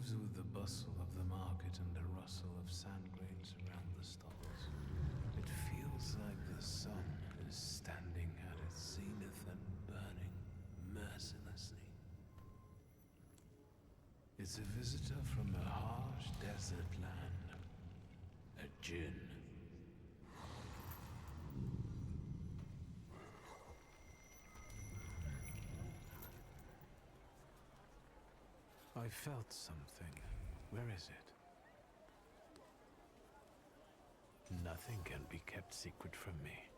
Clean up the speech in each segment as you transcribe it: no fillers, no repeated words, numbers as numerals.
moves with the bustle of the market and the rustle of sand grains around the stalls. It feels like the sun is standing at its zenith and burning mercilessly. It's a visitor from a harsh desert land. A djinn. I felt something. Where is it? Nothing can be kept secret from me.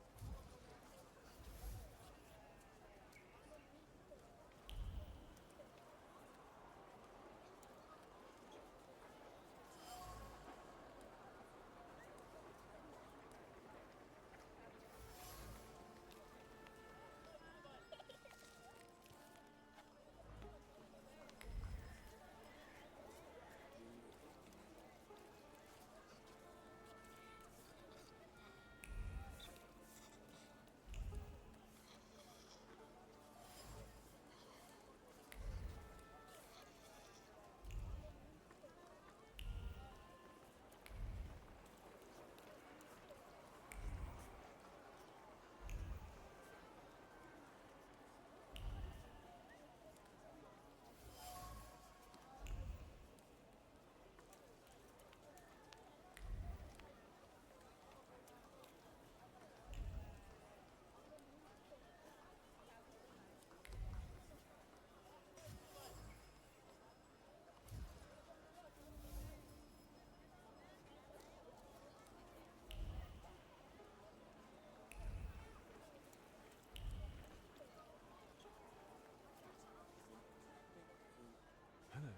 Hello.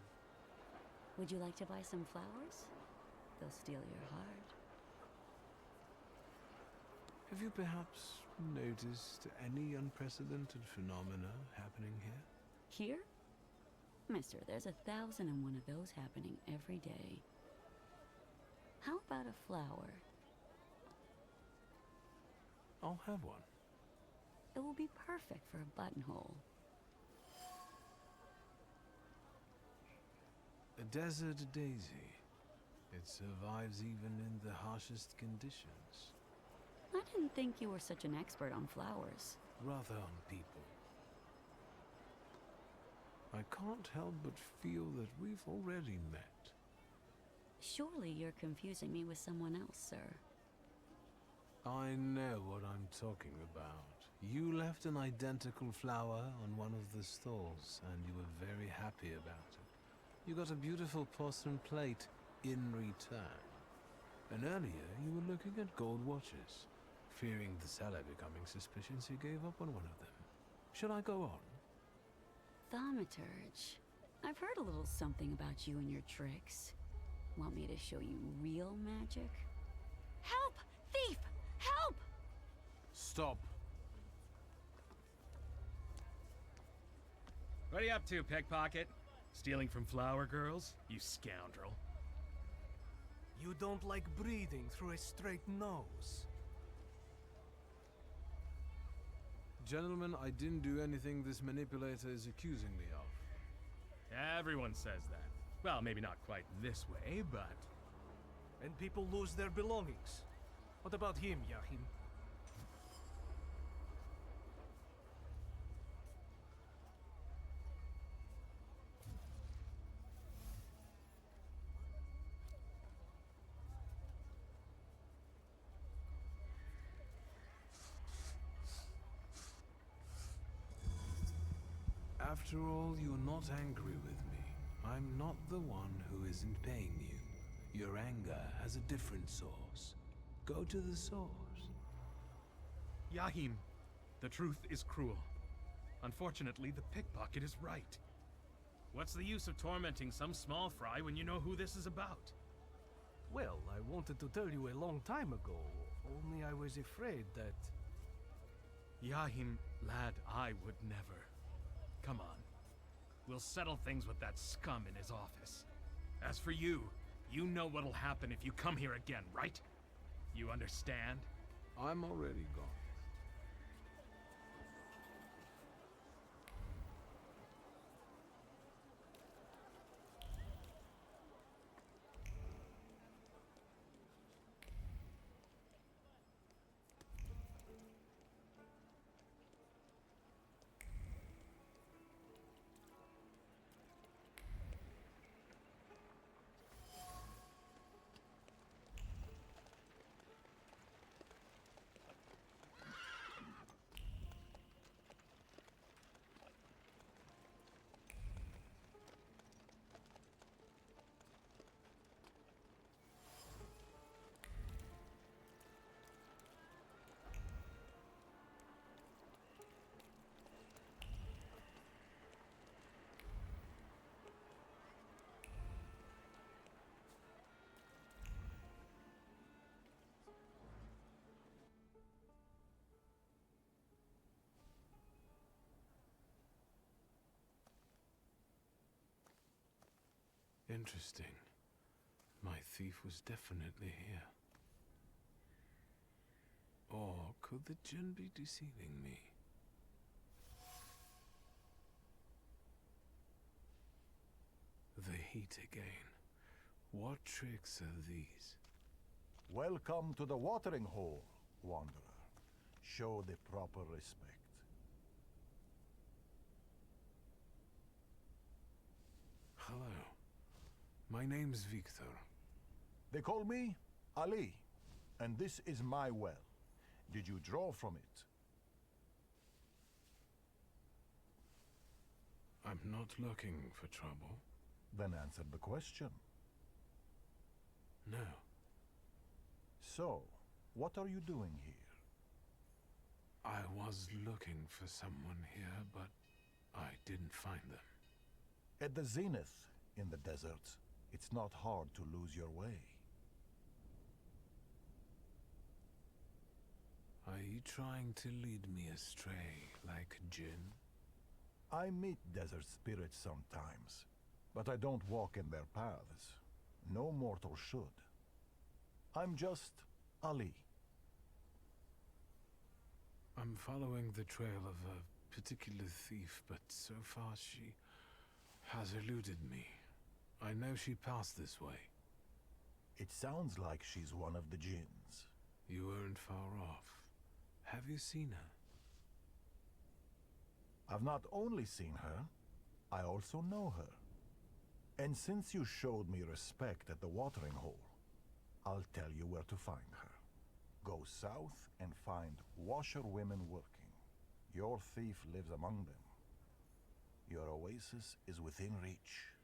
Would you like to buy some flowers? They'll steal your heart. Have you perhaps noticed any unprecedented phenomena happening here? Here? Mister, there's 1,001 of those happening every day. How about a flower? I'll have one. It will be perfect for a buttonhole. A desert daisy. It survives even in the harshest conditions. I didn't think you were such an expert on flowers. Rather on people. I can't help but feel that we've already met. Surely you're confusing me with someone else, sir. I know what I'm talking about. You left an identical flower on one of the stalls, and you were very happy about it. You got a beautiful porcelain plate in return. And earlier, you were looking at gold watches. Fearing the seller becoming suspicious, you gave up on one of them. Shall I go on? Thaumaturge. I've heard a little something about you and your tricks. Want me to show you real magic? Help! Thief! Help! Stop. What are you up to, pickpocket? Stealing from flower girls, you scoundrel. You don't like breathing through a straight nose. Gentlemen, I didn't do anything this manipulator is accusing me of. Everyone says that. Well, maybe not quite this way, but... And people lose their belongings. What about him, Yahim? After all, you're not angry with me. I'm not the one who isn't paying you. Your anger has a different source. Go to the source. Yahim, the truth is cruel. Unfortunately, the pickpocket is right. What's the use of tormenting some small fry when you know who this is about? Well, I wanted to tell you a long time ago, only I was afraid that... Yahim, lad, I would never. Come on. We'll settle things with that scum in his office. As for you, you know what'll happen if you come here again, right? You understand? I'm already gone. Interesting. My thief was definitely here. Or could the djinn be deceiving me? The heat again. What tricks are these? Welcome to the watering hole, Wanderer. Show the proper respect. Hello. My name's Victor. They call me Ali, and this is my well. Did you draw from it? I'm not looking for trouble. Then answer the question. No. So, what are you doing here? I was looking for someone here, but I didn't find them. At the zenith in the desert, it's not hard to lose your way. Are you trying to lead me astray like a djinn? I meet desert spirits sometimes, but I don't walk in their paths. No mortal should. I'm just Ali. I'm following the trail of a particular thief, but so far she has eluded me. I know she passed this way. It sounds like she's one of the jinns. You weren't far off. Have you seen her? I've not only seen her, I also know her. And since you showed me respect at the watering hole, I'll tell you where to find her. Go south and find washerwomen working. Your thief lives among them. Your oasis is within reach.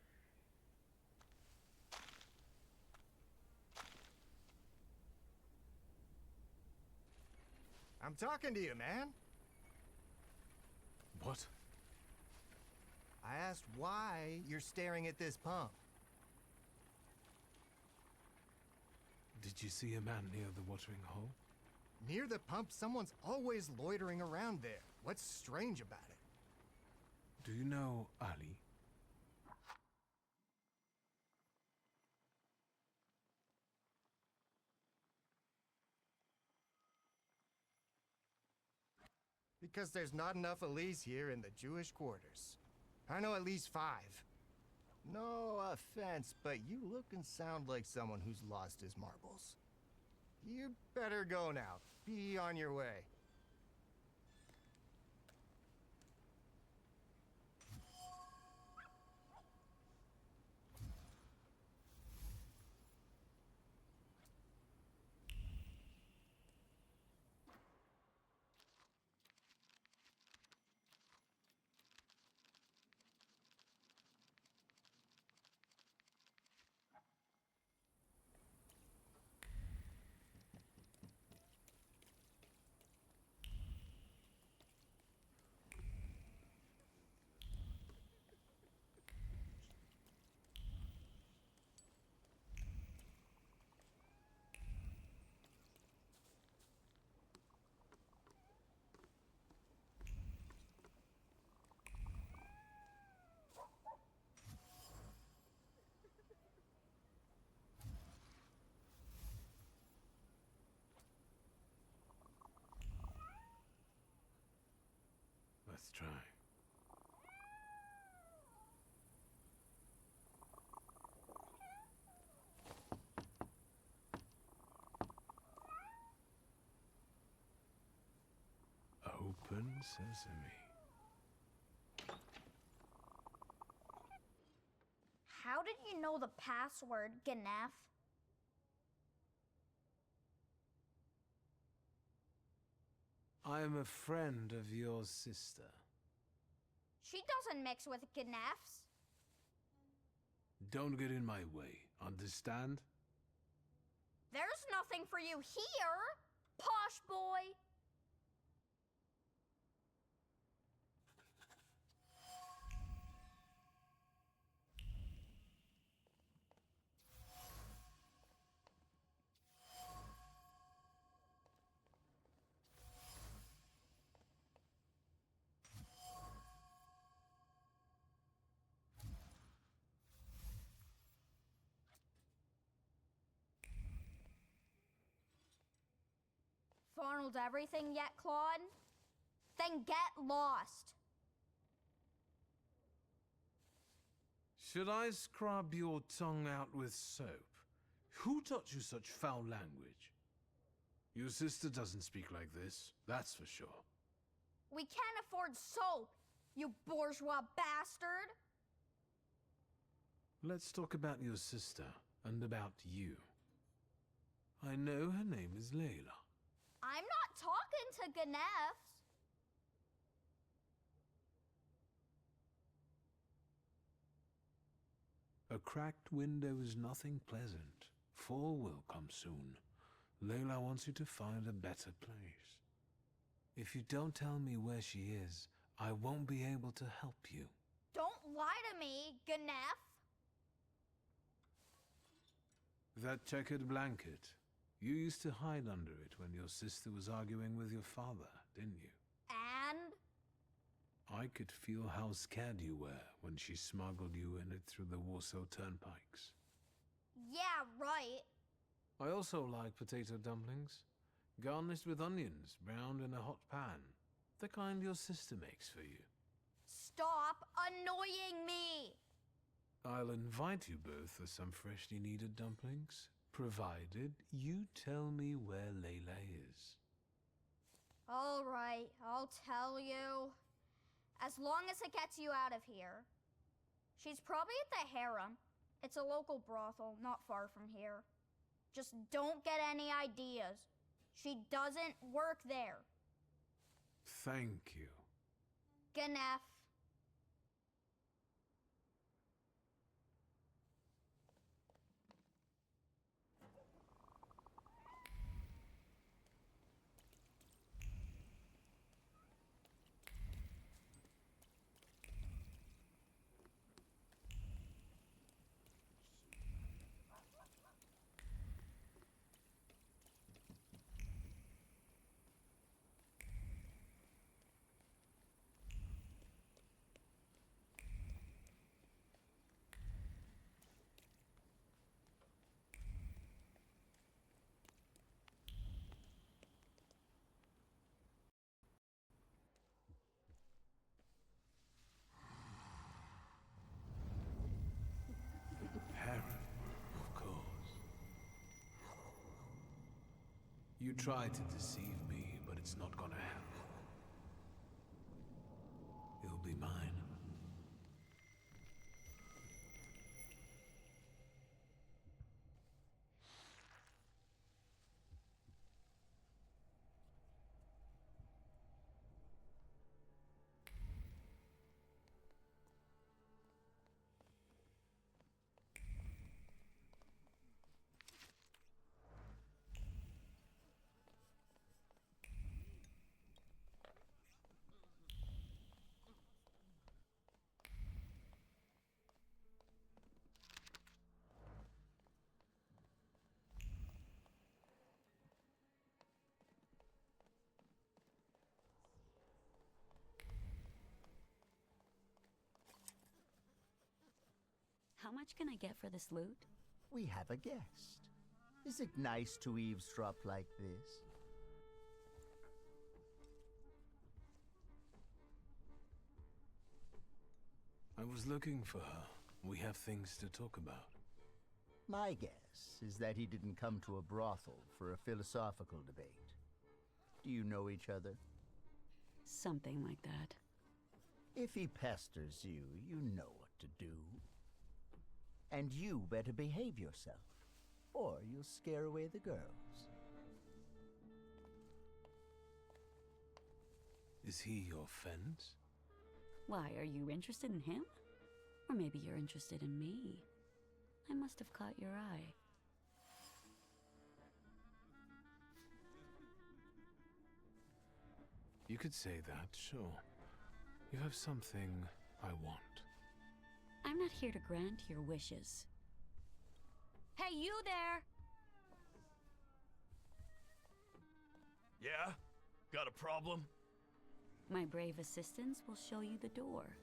I'm talking to you, man. What? I asked why you're staring at this pump. Did you see a man near the watering hole? Near the pump, someone's always loitering around there. What's strange about it? Do you know Ali? Because there's not enough Elise here in the Jewish quarters. I know at least 5. No offense, but you look and sound like someone who's lost his marbles. You better go now. Be on your way. Let's try. Open sesame. How did you know the password, Ganef? I am a friend of your sister. She doesn't mix with Ganefs. Don't get in my way, understand? There's nothing for you here, posh boy. journaled everything yet, Claude? Then get lost. Should I scrub your tongue out with soap? Who taught you such foul language? Your sister doesn't speak like this, that's for sure. We can't afford soap, you bourgeois bastard! Let's talk about your sister and about you. I know her name is Layla. I'm not talking to Ganefs. A cracked window is nothing pleasant. Fall will come soon. Layla wants you to find a better place. If you don't tell me where she is, I won't be able to help you. Don't lie to me, Ganef. That checkered blanket. You used to hide under it when your sister was arguing with your father, didn't you? And? I could feel how scared you were when she smuggled you in it through the Warsaw turnpikes. Yeah, right. I also like potato dumplings, garnished with onions, browned in a hot pan. The kind your sister makes for you. Stop annoying me! I'll invite you both for some freshly kneaded dumplings, provided you tell me where Layla is. All right, I'll tell you. As long as it gets you out of here. She's probably at the harem. It's a local brothel, not far from here. Just don't get any ideas. She doesn't work there. Thank you. Ganef. You try to deceive me, but it's not gonna help. You'll be mine. How much can I get for this loot? We have a guest. Is it nice to eavesdrop like this? I was looking for her. We have things to talk about. My guess is that he didn't come to a brothel for a philosophical debate. Do you know each other? Something like that. If he pesters you, you know what to do. And you better behave yourself, or you'll scare away the girls. Is he your fence? Why, are you interested in him? Or maybe you're interested in me. I must have caught your eye. You could say that, sure. You have something I want. I'm not here to grant your wishes. Hey, you there! Yeah? Got a problem? My brave assistants will show you the door.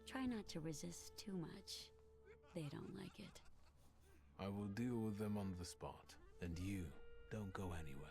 Try not to resist too much. They don't like it. I will deal with them on the spot, and you don't go anywhere.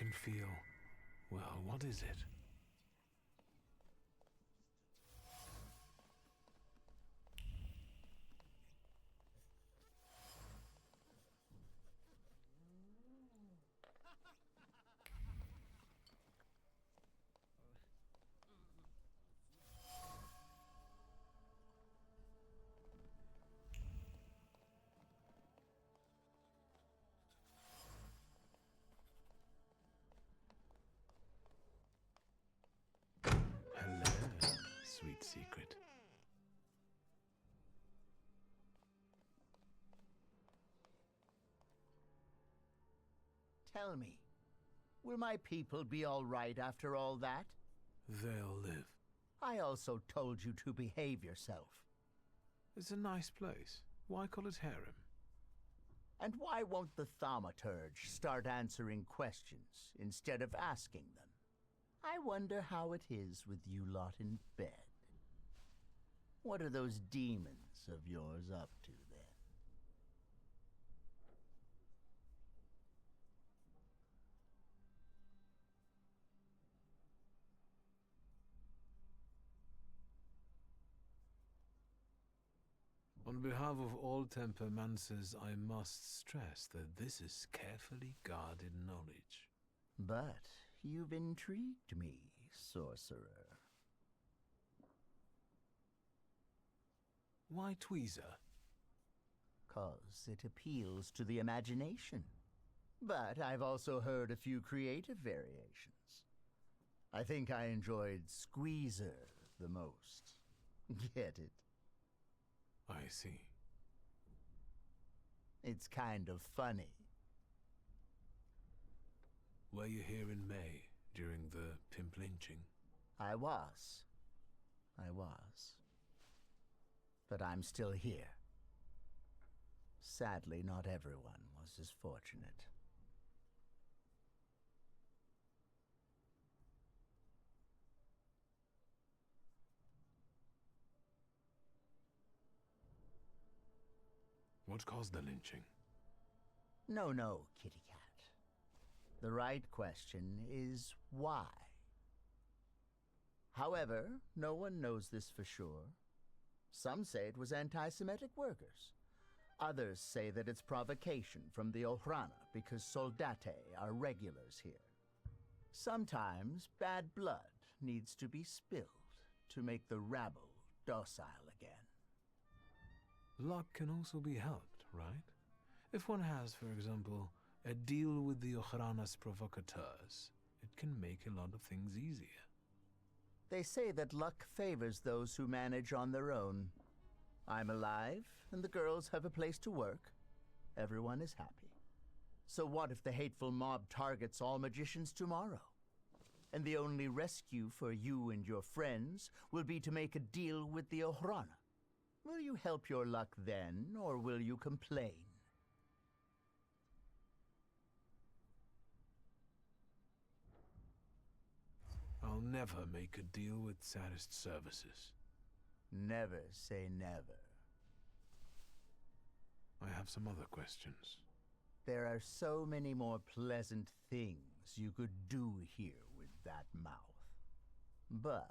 can feel... Well, what is it? Sweet secret. Tell me, will my people be all right after all that? They'll live. I also told you to behave yourself. It's a nice place. Why call it harem? And why won't the Thaumaturge start answering questions instead of asking them? I wonder how it is with you lot in bed. What are those demons of yours up to then? On behalf of all tempermances, I must stress that this is carefully guarded knowledge. But you've intrigued me, sorcerer. Why tweezer? 'Cause it appeals to the imagination. But I've also heard a few creative variations. I think I enjoyed Squeezer the most. Get it? I see. It's kind of funny. Were you here in May, during the pimp lynching? I was. But I'm still here. Sadly, not everyone was as fortunate. What caused the lynching? No, kitty cat. The right question is why? However, no one knows this for sure. Some say it was anti-Semitic workers. Others say that it's provocation from the Ohrana because soldate are regulars here. Sometimes bad blood needs to be spilled to make the rabble docile again. Luck can also be helped, right? If one has, for example, a deal with the Ohrana's provocateurs, it can make a lot of things easier. They say that luck favors those who manage on their own. I'm alive, and the girls have a place to work. Everyone is happy. So what if the hateful mob targets all magicians tomorrow? And the only rescue for you and your friends will be to make a deal with the Ohrana. Will you help your luck then, or will you complain? I'll never make a deal with saddest services. Never say never. I have some other questions. There are so many more pleasant things you could do here with that mouth. But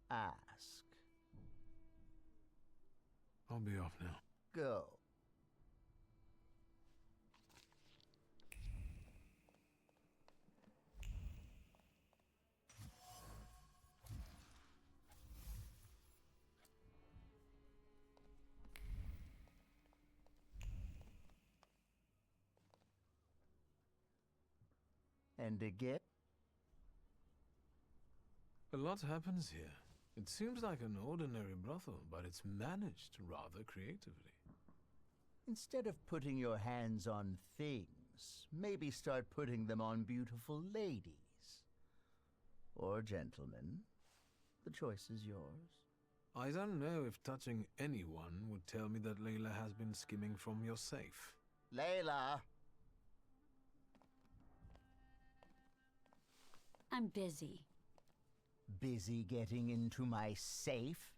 ask. I'll be off now. Go. And again? A lot happens here. It seems like an ordinary brothel, but it's managed rather creatively. Instead of putting your hands on things, maybe start putting them on beautiful ladies. Or gentlemen. The choice is yours. I don't know if touching anyone would tell me that Layla has been skimming from your safe. Layla! I'm busy. Busy getting into my safe?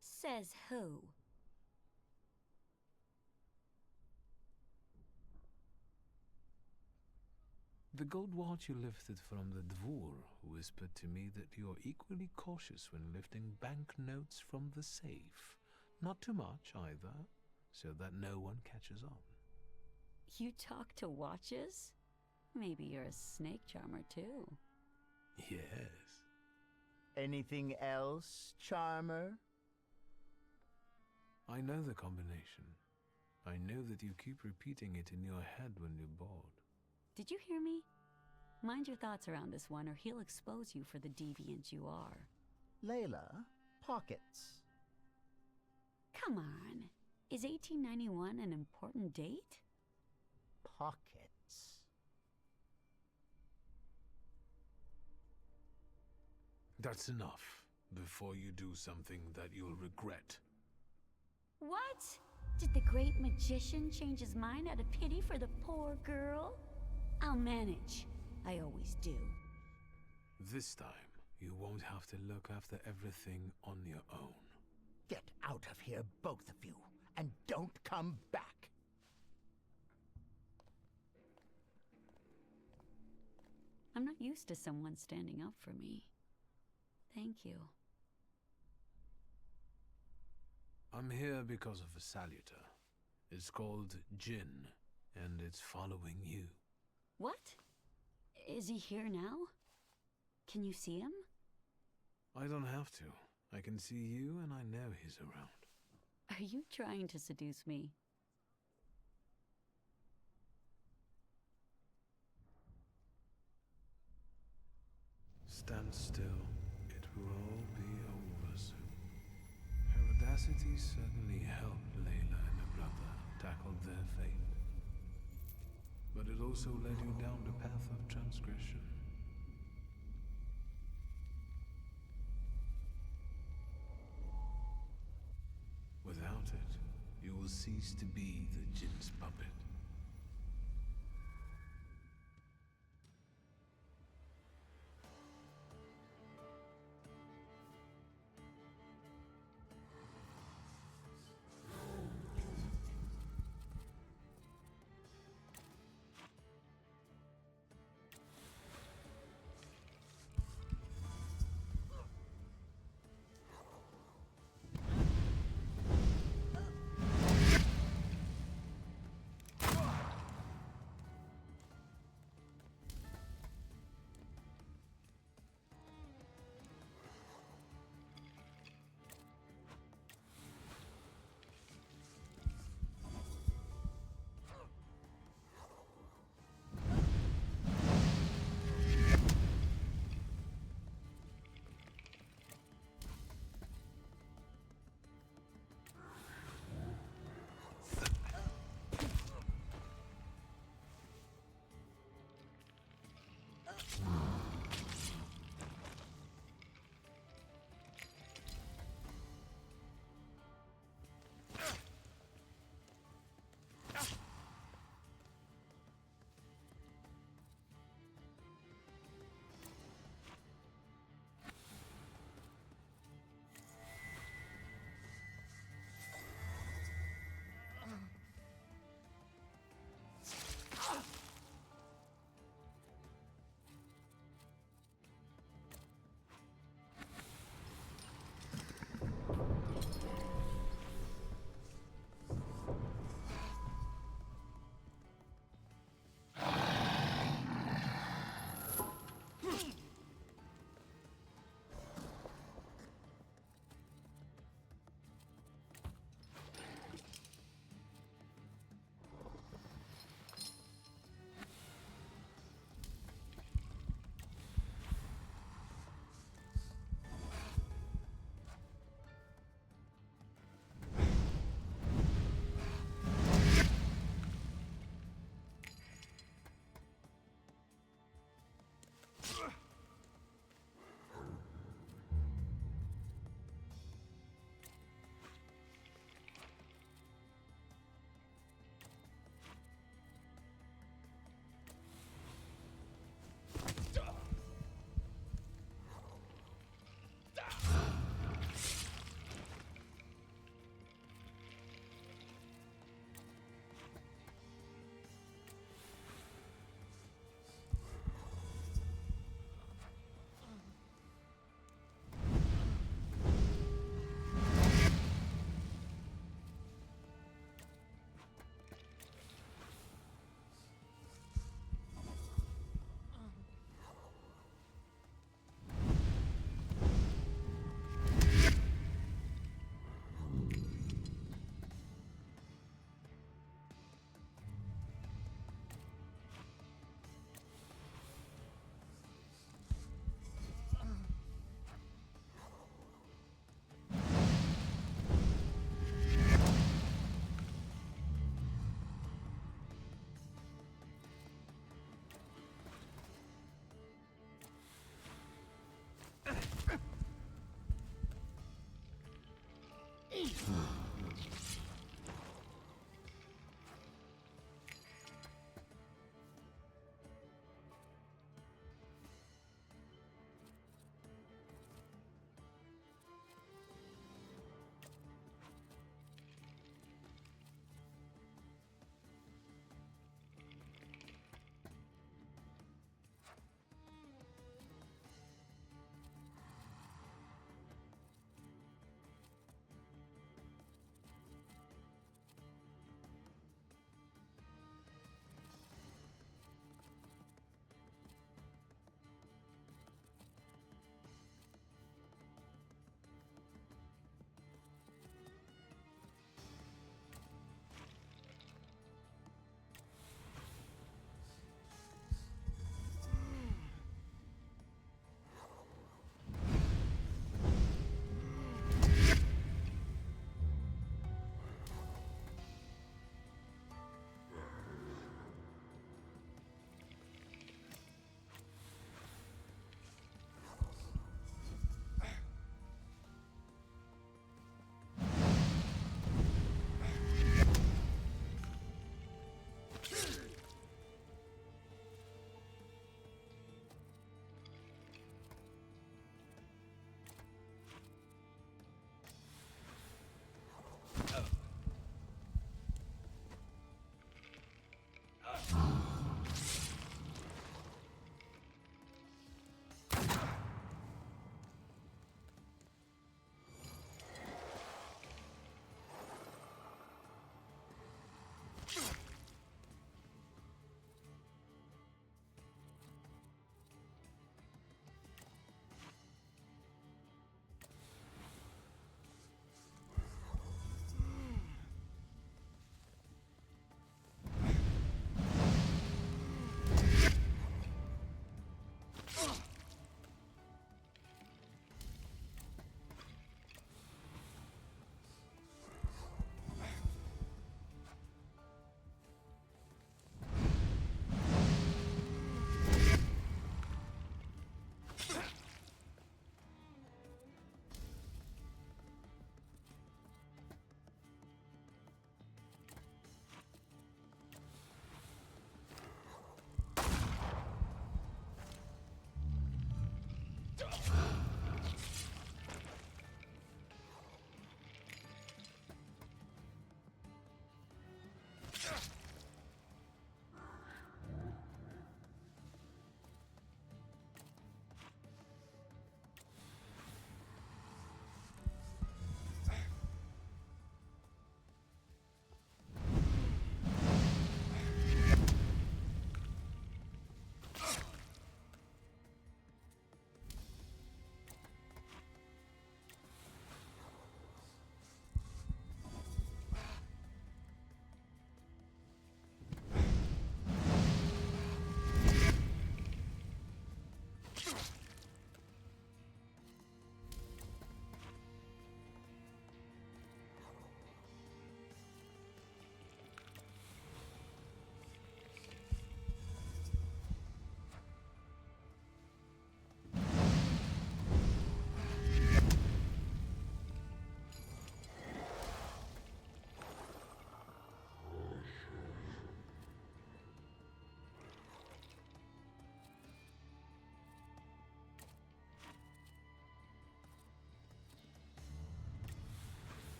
Says who? The gold watch you lifted from the dvor whispered to me that you're equally cautious when lifting banknotes from the safe. Not too much, either, so that no one catches on. You talk to watches? Maybe you're a snake charmer, too. Yes. Anything else, Charmer? I know the combination. I know that you keep repeating it in your head when you're bored. Did you hear me? Mind your thoughts around this one, or he'll expose you for the deviant you are. Layla, pockets. Come on. Is 1891 an important date? Pockets. That's enough, before you do something that you'll regret. What? Did the great magician change his mind out of pity for the poor girl? I'll manage. I always do. This time, you won't have to look after everything on your own. Get out of here, both of you, and don't come back. I'm not used to someone standing up for me. Thank you. I'm here because of a salutor. It's called Jinn, and it's following you. What? Is he here now? Can you see him? I don't have to. I can see you, and I know he's around. Are you trying to seduce me? Stand still. It will all be over soon. Her audacity certainly helped Layla and her brother tackle their fate. But it also led you down the path of transgression. Without it, you will cease to be the Jinn's puppet.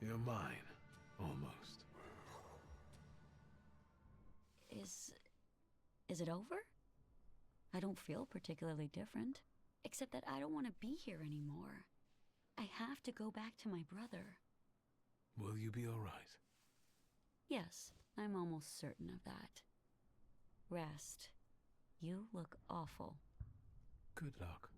You're mine, almost. Is it over? I don't feel particularly different, except that I don't want to be here anymore. I have to go back to my brother. Will you be all right? Yes, I'm almost certain of that. Rest. You look awful. Good luck.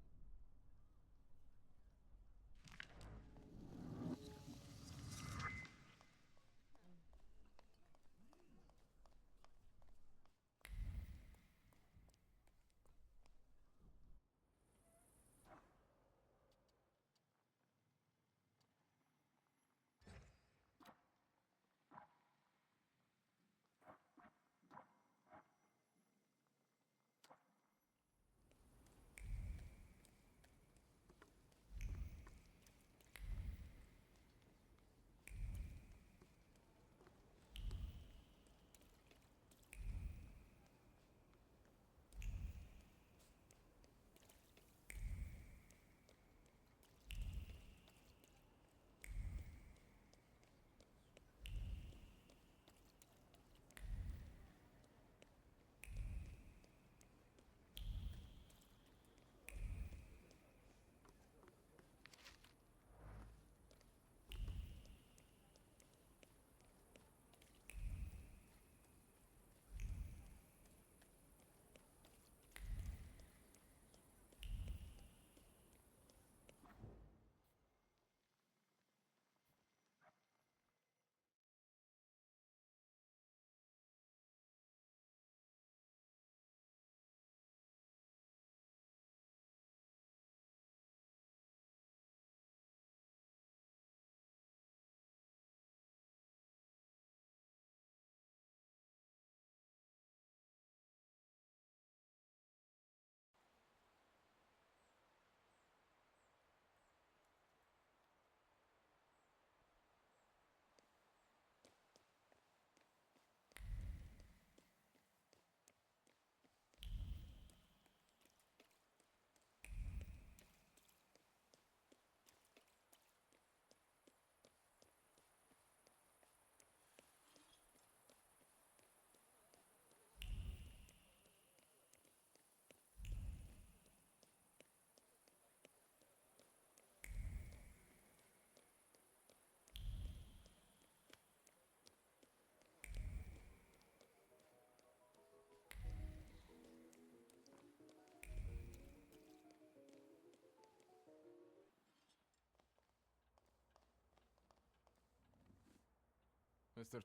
Mr.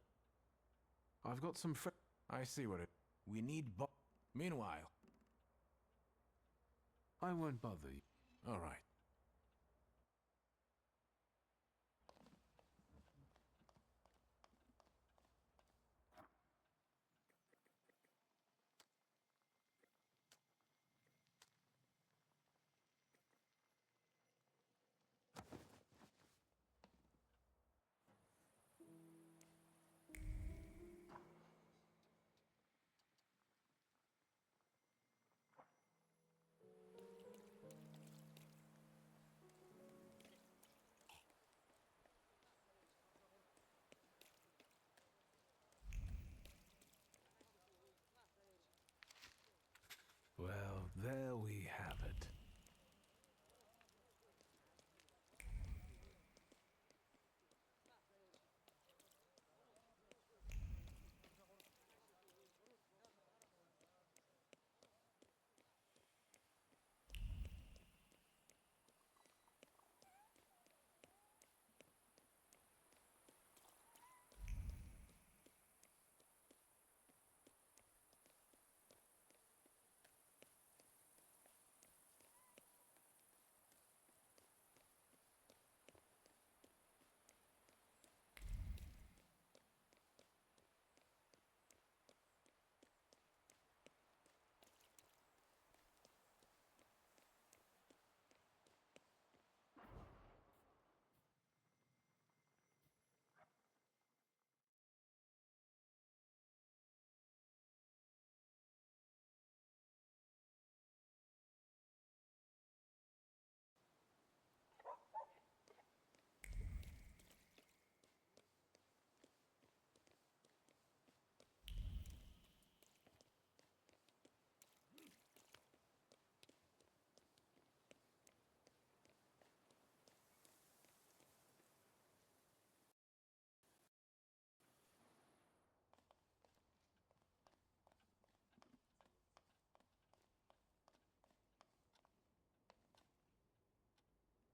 I've got some I see what it... We need Meanwhile... I won't bother you. All right. Well, there we have it.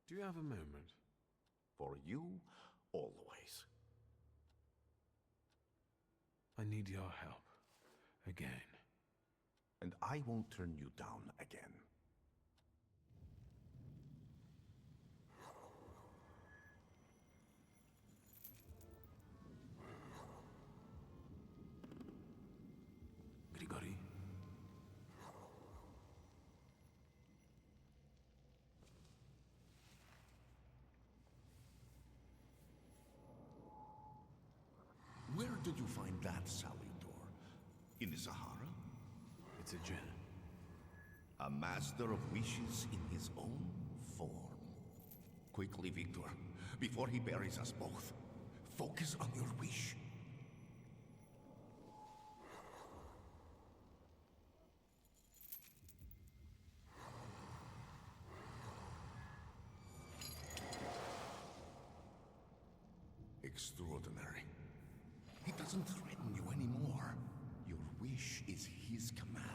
Do you have a moment? For you, always. I need your help. Again. And I won't turn you down again. Grigori? Where did you find that salutor? In the Sahara? It's a gem. A master of wishes in his own form. Quickly, Victor, before he buries us both. Focus on your wish. Extraordinary. He doesn't threaten you anymore. Your wish is his command.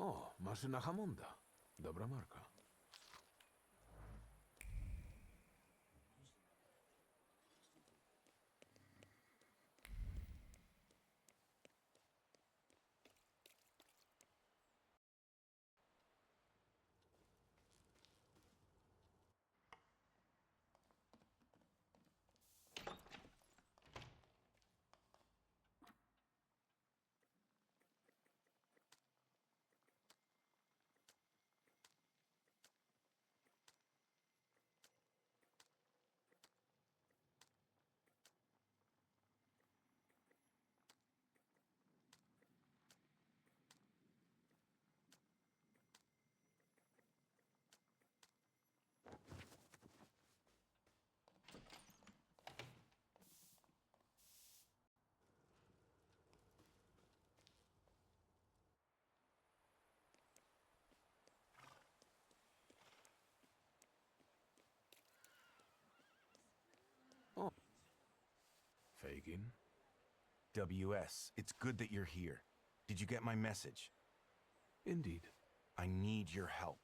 O, maszyna Hammonda. Dobra marka. Oh. Fagin? WS, it's good that you're here. Did you get my message? Indeed. I need your help.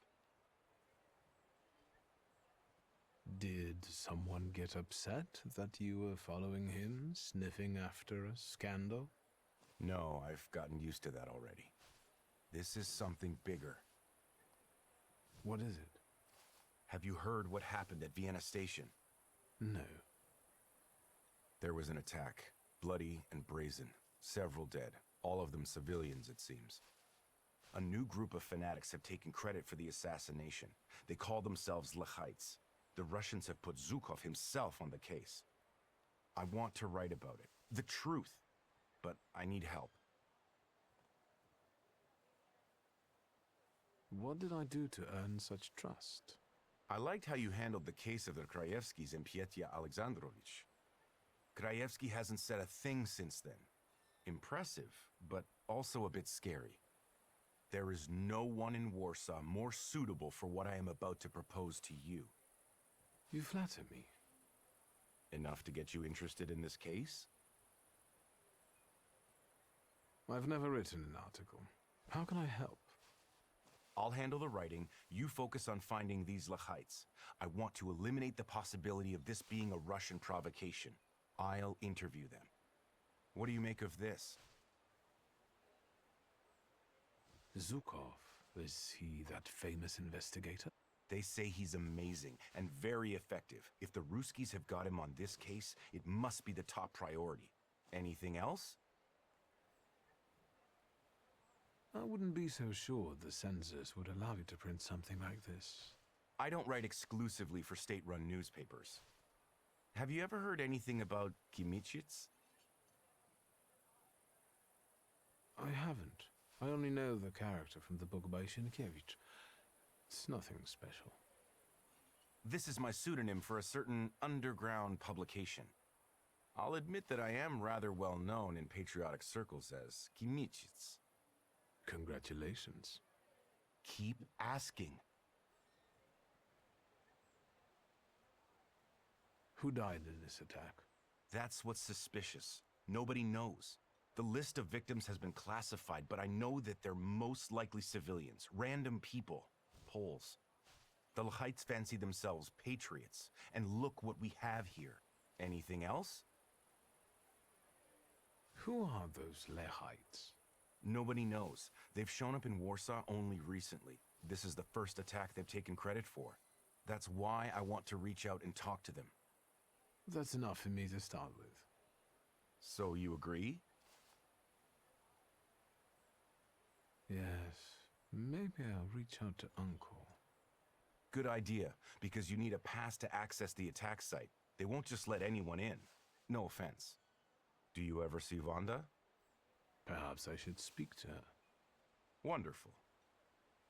Did someone get upset that you were following him, sniffing after a scandal? No, I've gotten used to that already. This is something bigger. What is it? Have you heard what happened at Vienna Station? No. There was an attack. Bloody and brazen. Several dead. All of them civilians, it seems. A new group of fanatics have taken credit for the assassination. They call themselves Lechites. The Russians have put Zhukov himself on the case. I want to write about it. The truth. But I need help. What did I do to earn such trust? I liked how you handled the case of the Krajewskis and Pietia Alexandrovich. Krajewski hasn't said a thing since then. Impressive, but also a bit scary. There is no one in Warsaw more suitable for what I am about to propose to you. You flatter me. Enough to get you interested in this case? I've never written an article. How can I help? I'll handle the writing, you focus on finding these Lehites. I want to eliminate the possibility of this being a Russian provocation. I'll interview them. What do you make of this? Zhukov, is he that famous investigator? They say he's amazing and very effective. If the Ruskies have got him on this case, it must be the top priority. Anything else? I wouldn't be so sure the censors would allow you to print something like this. I don't write exclusively for state-run newspapers. Have you ever heard anything about Kimichits? I haven't. I only know the character from the book by Sienkiewicz. It's nothing special. This is my pseudonym for a certain underground publication. I'll admit that I am rather well known in patriotic circles as Kimichits. Congratulations. Keep asking. Who died in this attack? That's what's suspicious. Nobody knows. The list of victims has been classified, but I know that they're most likely civilians, random people, Poles. The Lehites fancy themselves patriots, and look what we have here. Anything else? Who are those Lehites? Nobody knows. They've shown up in Warsaw only recently. This is the first attack they've taken credit for. That's why I want to reach out and talk to them. That's enough for me to start with. So you agree? Yes, maybe I'll reach out to Uncle. Good idea, because you need a pass to access the attack site. They won't just let anyone in. No offense. Do you ever see Wanda? Perhaps I should speak to her. Wonderful.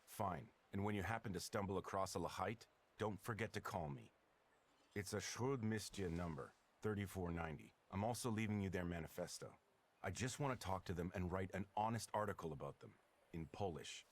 Fine, and when you happen to stumble across a Lehite, don't forget to call me. It's a Śródmieście number, 3490. I'm also leaving you their manifesto. I just want to talk to them and write an honest article about them, in Polish.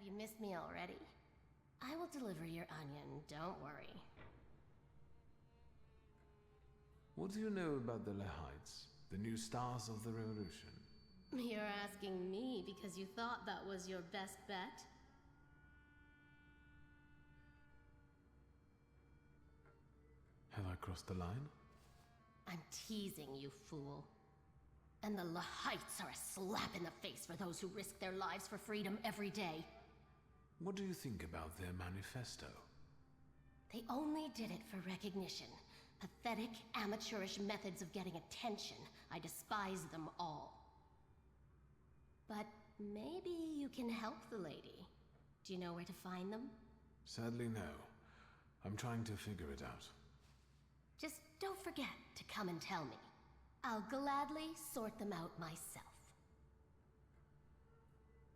Have you missed me already? I will deliver your onion, don't worry. What do you know about the Lehites, the new stars of the revolution? You're asking me because you thought that was your best bet? Have I crossed the line? I'm teasing you, fool. And the Lehites are a slap in the face for those who risk their lives for freedom every day. What do you think about their manifesto? They only did it for recognition. Pathetic, amateurish methods of getting attention. I despise them all. But maybe you can help the lady. Do you know where to find them? Sadly, no. I'm trying to figure it out. Just don't forget to come and tell me. I'll gladly sort them out myself.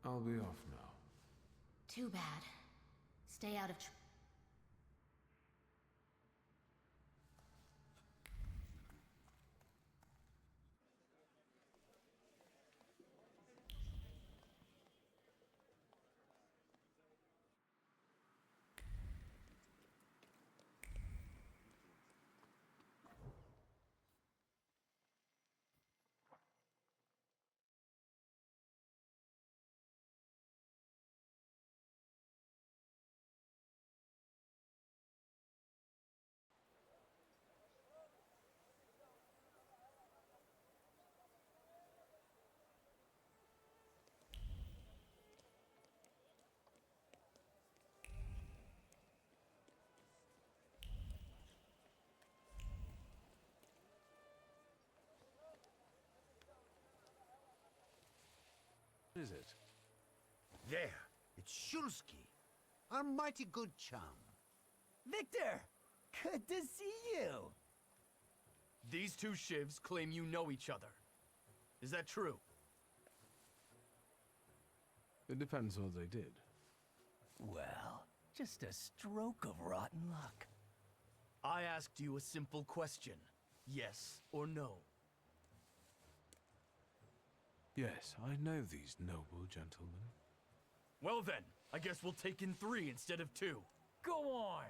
I'll be off now. Too bad. Stay out of What is it? There, it's Shulsky, our mighty good chum. Victor! Good to see you! These two shivs claim you know each other. Is that true? It depends what they did. Well, just a stroke of rotten luck. I asked you a simple question. Yes or no? Yes, I know these noble gentlemen. Well then, I guess we'll take in 3 instead of 2. Go on!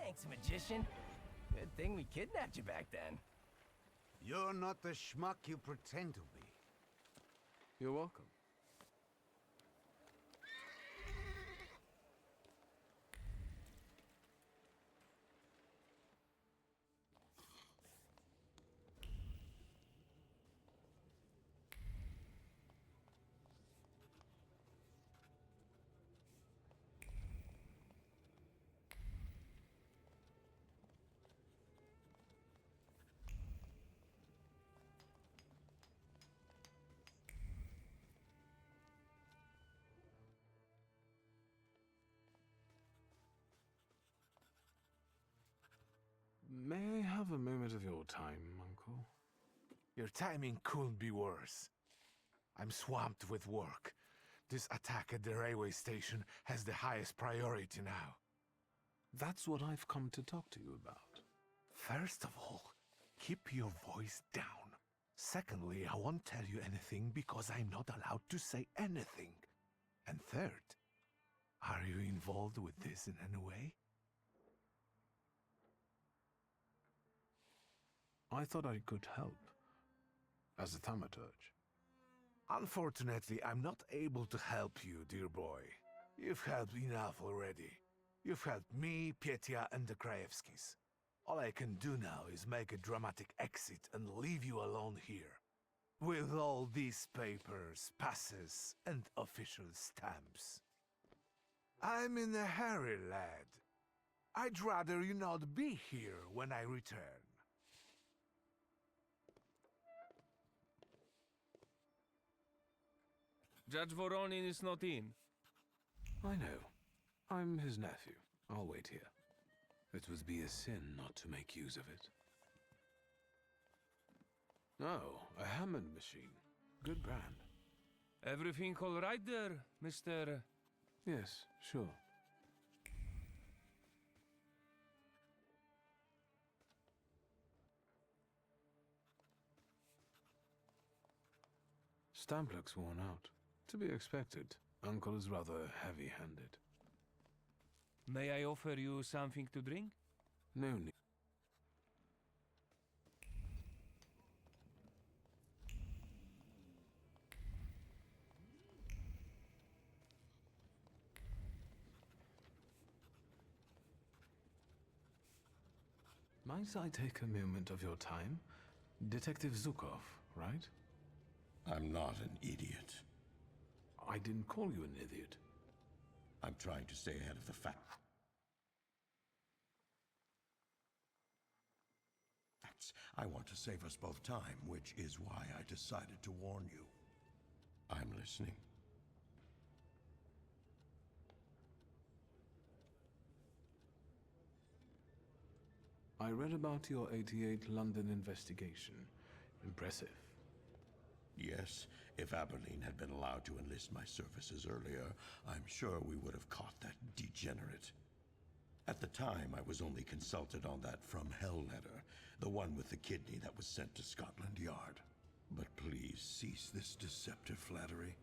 Thanks, magician. Good thing we kidnapped you back then. You're not the schmuck you pretend to be. You're welcome. May I have a moment of your time, Uncle? Your timing couldn't be worse. I'm swamped with work. This attack at the railway station has the highest priority now. That's what I've come to talk to you about. First of all, keep your voice down. Secondly, I won't tell you anything because I'm not allowed to say anything. And third, are you involved with this in any way? I thought I could help. As a Thaumaturge. Unfortunately, I'm not able to help you, dear boy. You've helped enough already. You've helped me, Petya, and the Krajewskis. All I can do now is make a dramatic exit and leave you alone here. With all these papers, passes, and official stamps. I'm in a hurry, lad. I'd rather you not be here when I return. Judge Voronin is not in. I know. I'm his nephew. I'll wait here. It would be a sin not to make use of it. Oh, a Hammond machine. Good brand. Everything all right there, Mr. Yes, sure. Stamp looks worn out. To be expected. Uncle is rather heavy-handed. May I offer you something to drink? No need. Might I take a moment of your time? Detective Zukov, right? I'm not an idiot. I didn't call you an idiot. I'm trying to stay ahead of the facts. I want to save us both time, which is why I decided to warn you. I'm listening. I read about your 88 London investigation. Impressive. Yes, if Aberline had been allowed to enlist my services earlier, I'm sure we would have caught that degenerate. At the time, I was only consulted on that from hell letter, the one with the kidney that was sent to Scotland Yard. But please cease this deceptive flattery.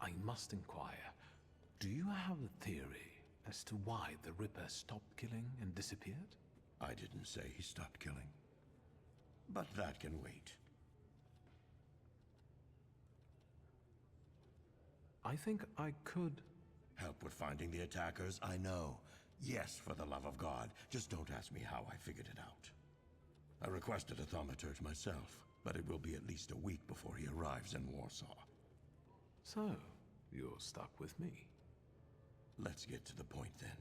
I must inquire. Do you have a theory as to why the Ripper stopped killing and disappeared? I didn't say he stopped killing. But that can wait. I think I could... Help with finding the attackers, I know. Yes, for the love of God, just don't ask me how I figured it out. I requested a Thaumaturge myself, but it will be at least a week before he arrives in Warsaw. So, you're stuck with me. Let's get to the point then.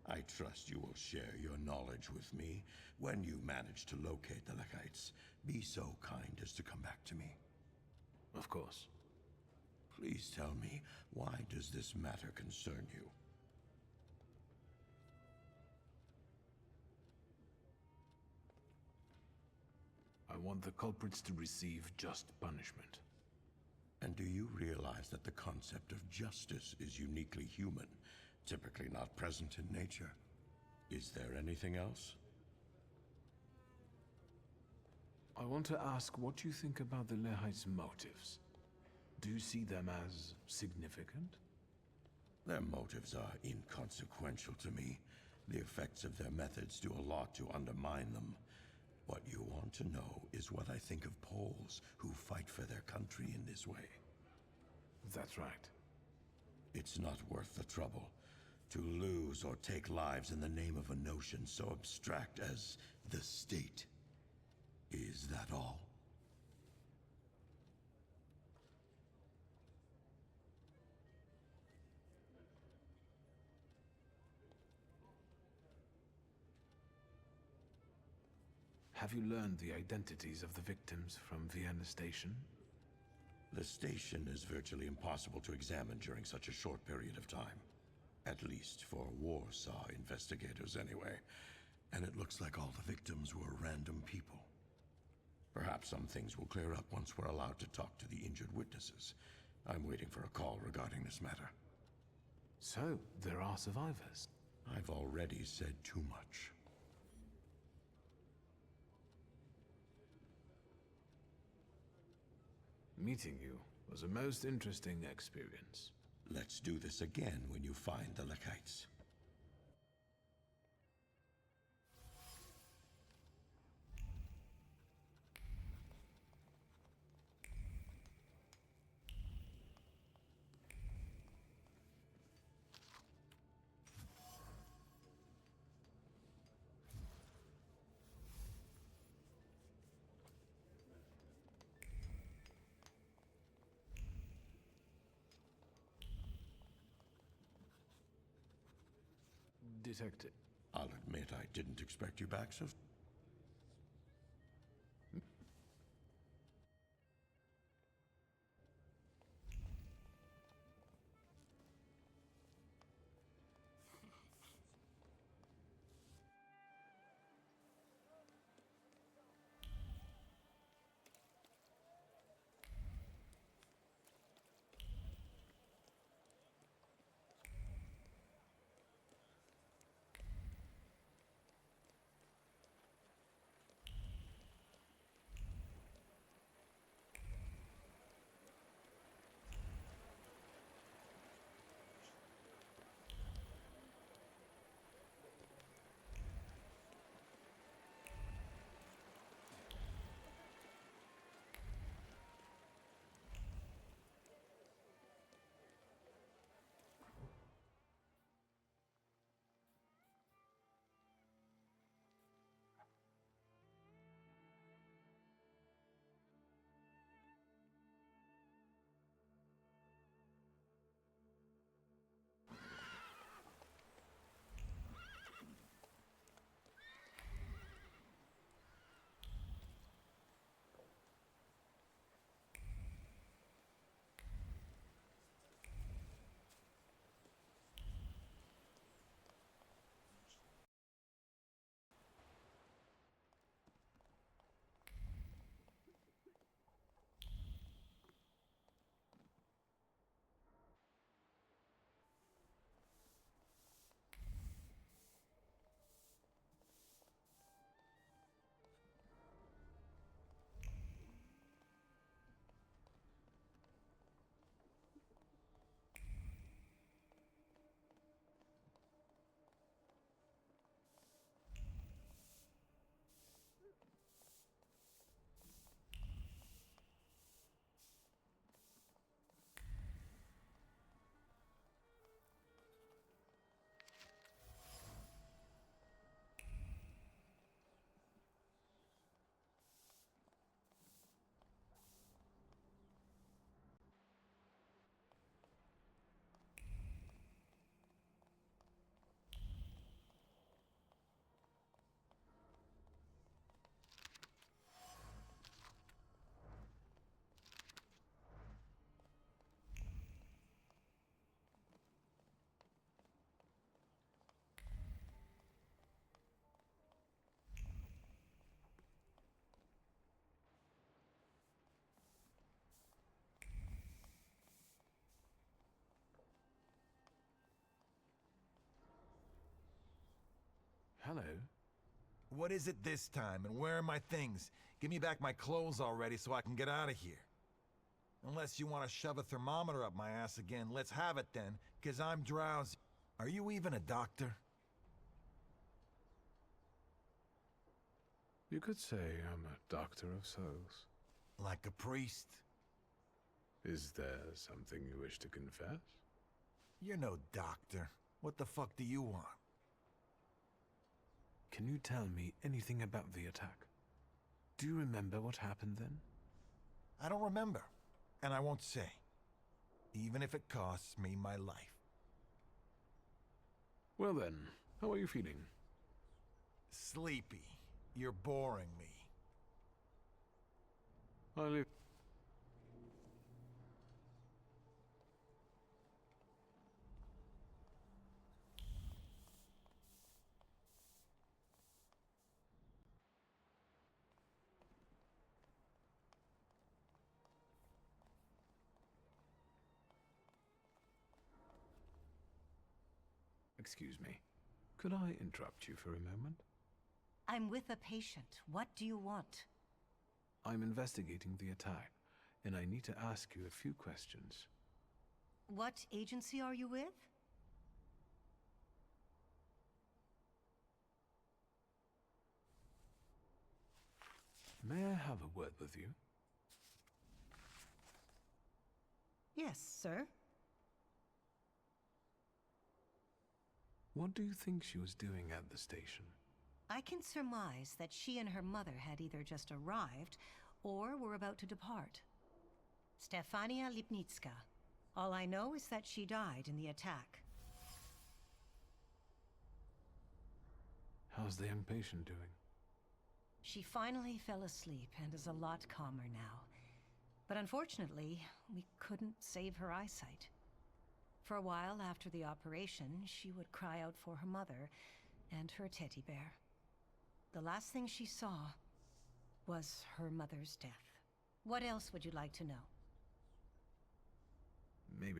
I trust you will share your knowledge with me. When you manage to locate the Lekites, be so kind as to come back to me. Of course. Please tell me, why does this matter concern you? I want the culprits to receive just punishment. And do you realize that the concept of justice is uniquely human, typically not present in nature? Is there anything else? I want to ask what you think about the Lehites' motives. Do you see them as significant? Their motives are inconsequential to me. The effects of their methods do a lot to undermine them. What you want to know is what I think of Poles who fight for their country in this way. That's right. It's not worth the trouble to lose or take lives in the name of a notion so abstract as the state. Is that all? Have you learned the identities of the victims from Vienna Station? The station is virtually impossible to examine during such a short period of time. At least for Warsaw investigators, anyway. And it looks like all the victims were random people. Perhaps some things will clear up once we're allowed to talk to the injured witnesses. I'm waiting for a call regarding this matter. So, there are survivors? I've already said too much. Meeting you was a most interesting experience. Let's do this again when you find the Lekites. Detective. I'll admit I didn't expect you back so... Hello. What is it this time, and where are my things? Give me back my clothes already so I can get out of here. Unless you want to shove a thermometer up my ass again, let's have it then, because I'm drowsy. Are you even a doctor? You could say I'm a doctor of souls. Like a priest? Is there something you wish to confess? You're no doctor. What the fuck do you want? Can you tell me anything about the attack? Do you remember what happened then? I don't remember, and I won't say. Even if it costs me my life. Well then, how are you feeling? Sleepy. You're boring me. I live... Excuse me. Could I interrupt you for a moment? I'm with a patient. What do you want? I'm investigating the attack, and I need to ask you a few questions. What agency are you with? May I have a word with you? Yes, sir. What do you think she was doing at the station? I can surmise that she and her mother had either just arrived or were about to depart. Stefania Lipnitska. All I know is that she died in the attack. How's the young patient doing? She finally fell asleep and is a lot calmer now. But unfortunately, we couldn't save her eyesight. For a while after the operation, she would cry out for her mother and her teddy bear. The last thing she saw was her mother's death. What else would you like to know? Maybe.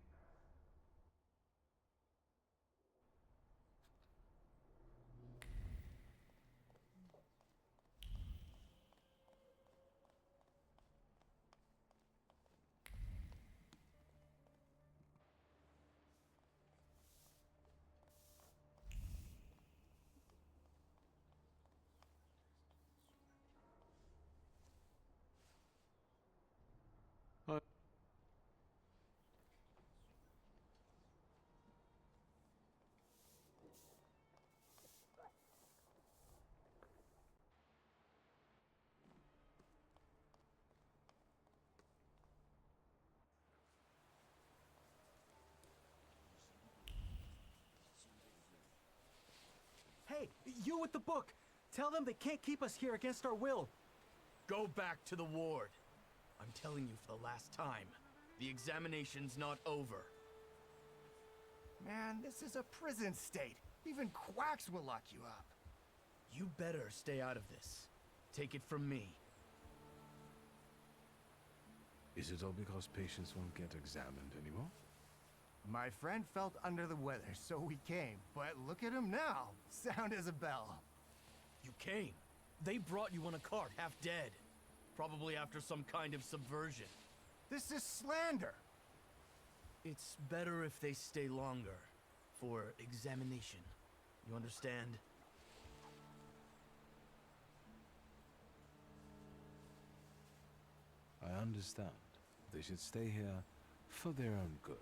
Hey, you with the book! Tell them they can't keep us here against our will! Go back to the ward. I'm telling you for the last time. The examination's not over. Man, this is a prison state. Even quacks will lock you up. You better stay out of this. Take it from me. Is it all because patients won't get examined anymore? My friend felt under the weather, so we came. But look at him now. Sound as a bell. You came. They brought you on a cart, half dead. Probably after some kind of subversion. This is slander. It's better if they stay longer. For examination. You understand? I understand. They should stay here for their own good.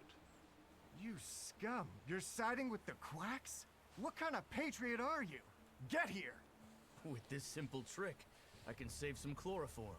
You scum! You're siding with the quacks? What kind of patriot are you? Get here! With this simple trick, I can save some chloroform.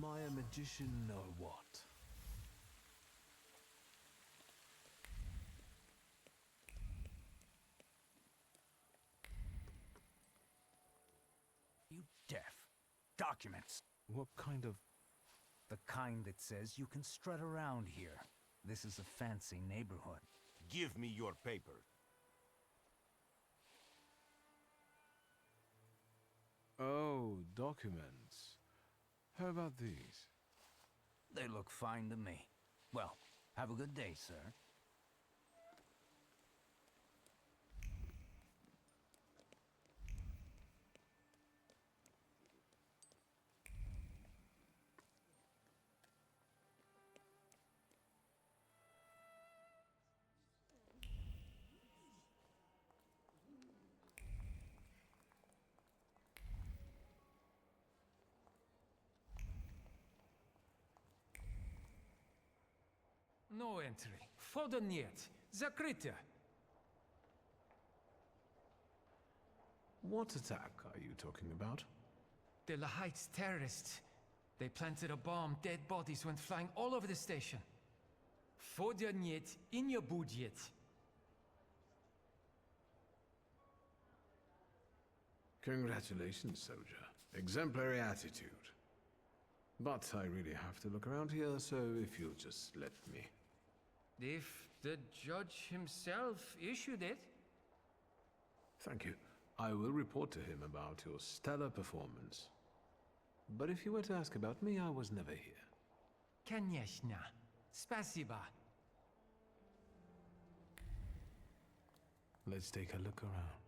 Am I a magician or what? You deaf. Documents. What kind of... The kind that says you can strut around here. This is a fancy neighborhood. Give me your paper. Oh, documents. How about these? They look fine to me. Well, have a good day, sir. No entry. Wchodu niet. Zakryte. What attack are you talking about? The La Heights terrorists. They planted a bomb. Dead bodies went flying all over the station. Wchodu niet in your budget. Congratulations, soldier. Exemplary attitude. But I really have to look around here, so if you'll just let me. If the judge himself issued it. Thank you. I will report to him about your stellar performance. But if you were to ask about me, I was never here. Конечно. Spasiba. Let's take a look around.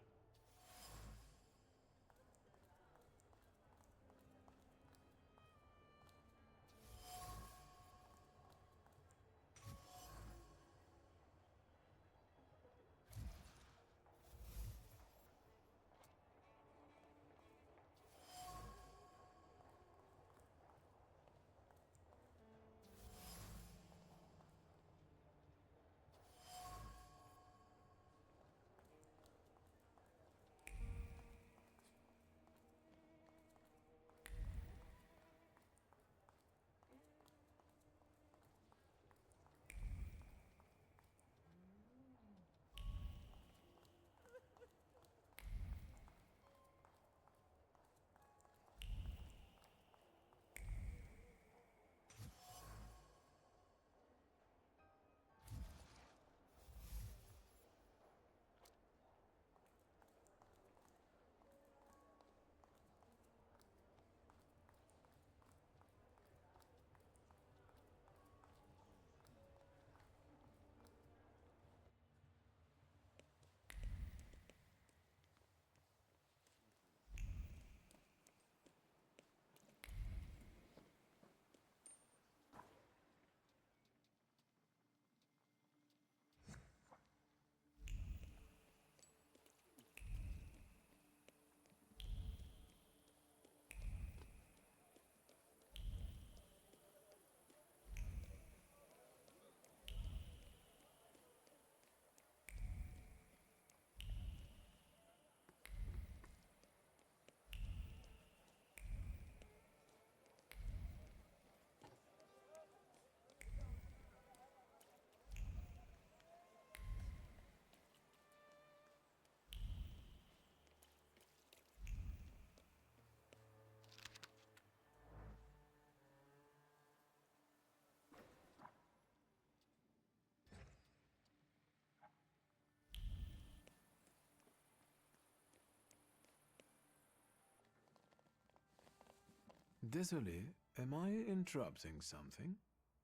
Désolé, am I interrupting something?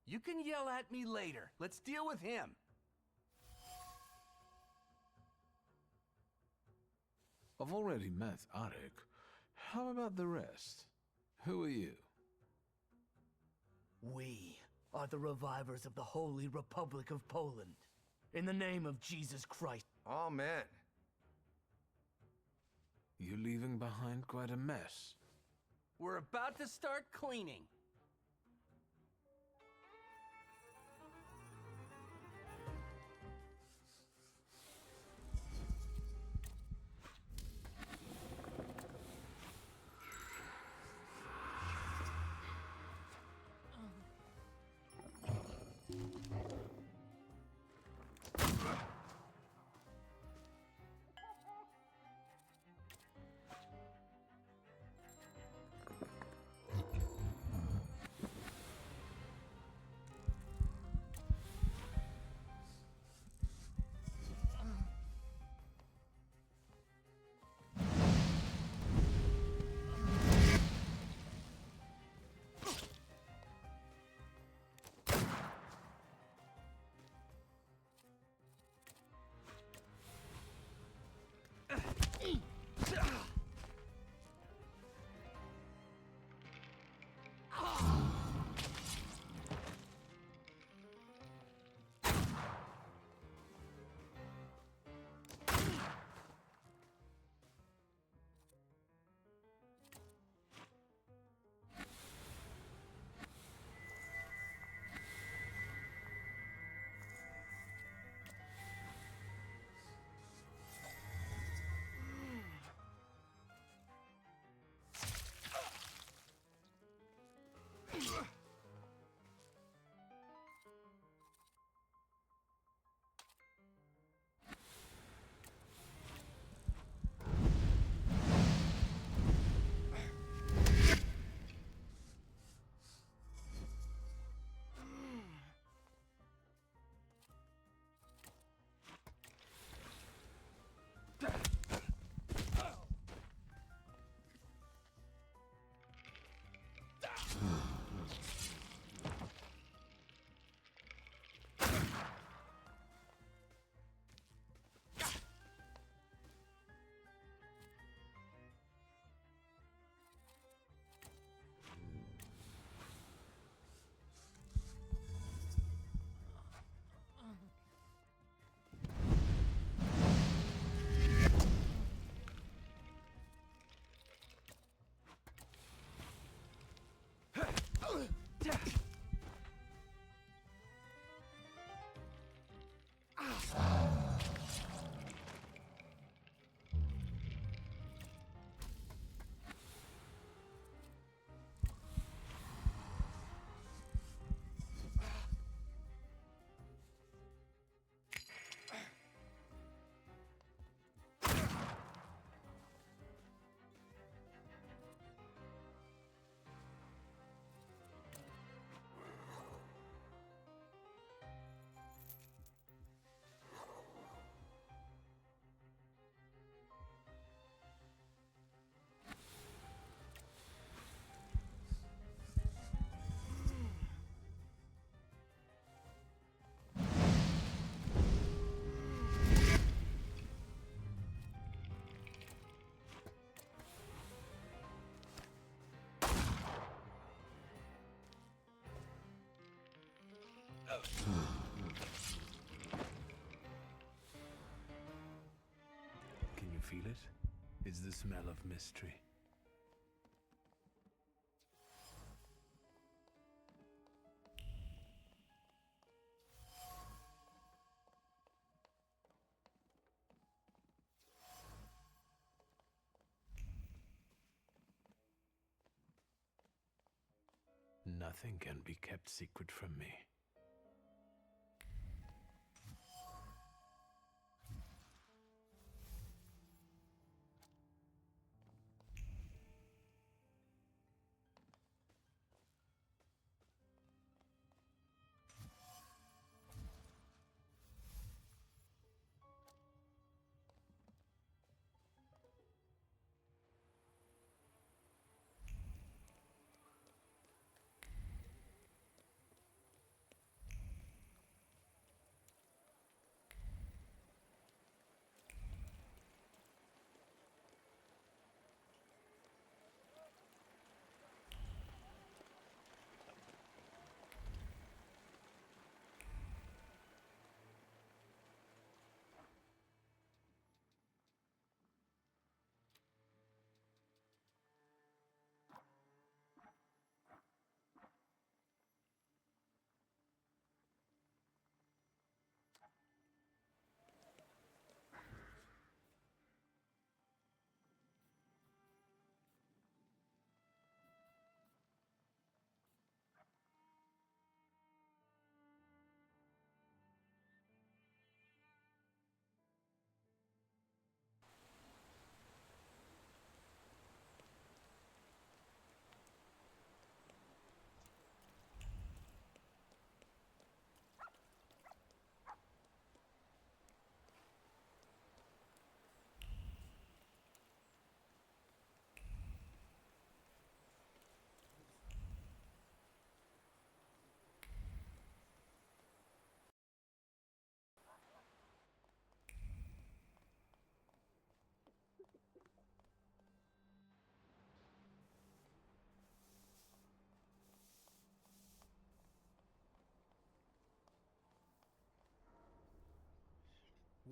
You can yell at me later. Let's deal with him. I've already met Arik. How about the rest? Who are you? We are the revivers of the Holy Republic of Poland. In the name of Jesus Christ. Amen. You're leaving behind quite a mess. We're about to start cleaning. Can you feel it? It's the smell of mystery. Nothing can be kept secret from me.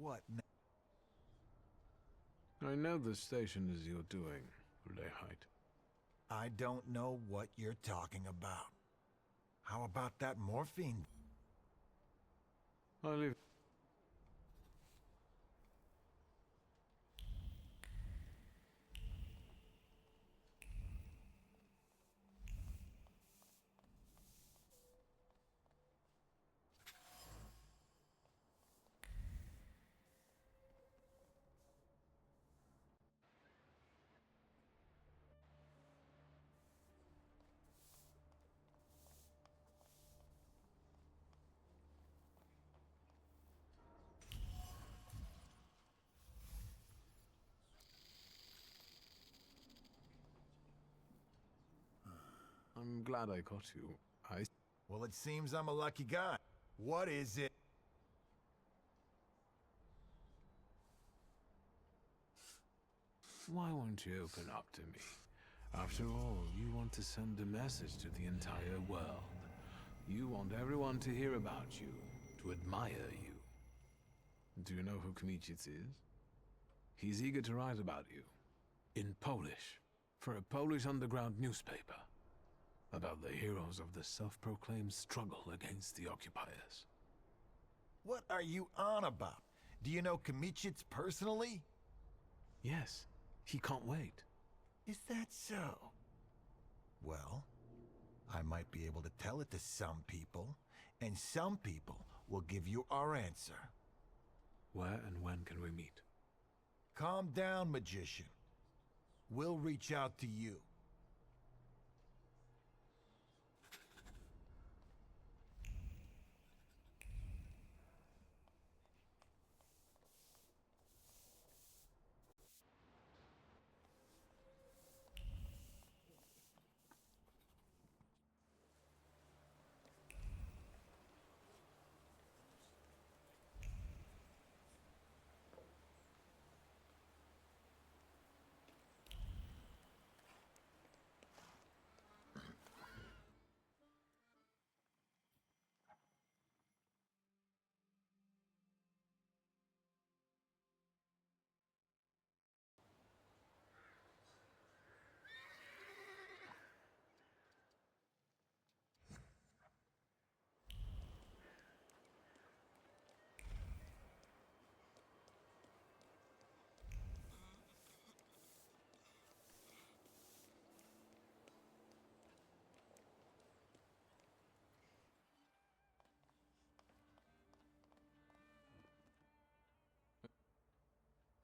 What now? I know the station is your doing, Lehite. I don't know what you're talking about. How about that morphine? I leave. I'm glad I caught you. Well, it seems I'm a lucky guy. What is it? Why won't you open up to me? After all, you want to send a message to the entire world. You want everyone to hear about you, to admire you. Do you know who Kmicic is? He's eager to write about you. In Polish. For a Polish underground newspaper. about the heroes of the self-proclaimed struggle against the occupiers. What are you on about? Do you know Kamichitz personally? Yes, he can't wait. Is that so? Well, I might be able to tell it to some people, and some people will give you our answer. Where and when can we meet? Calm down, magician. We'll reach out to you.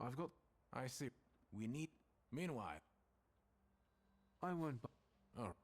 I've got... I see. We need... Meanwhile... I won't... Oh.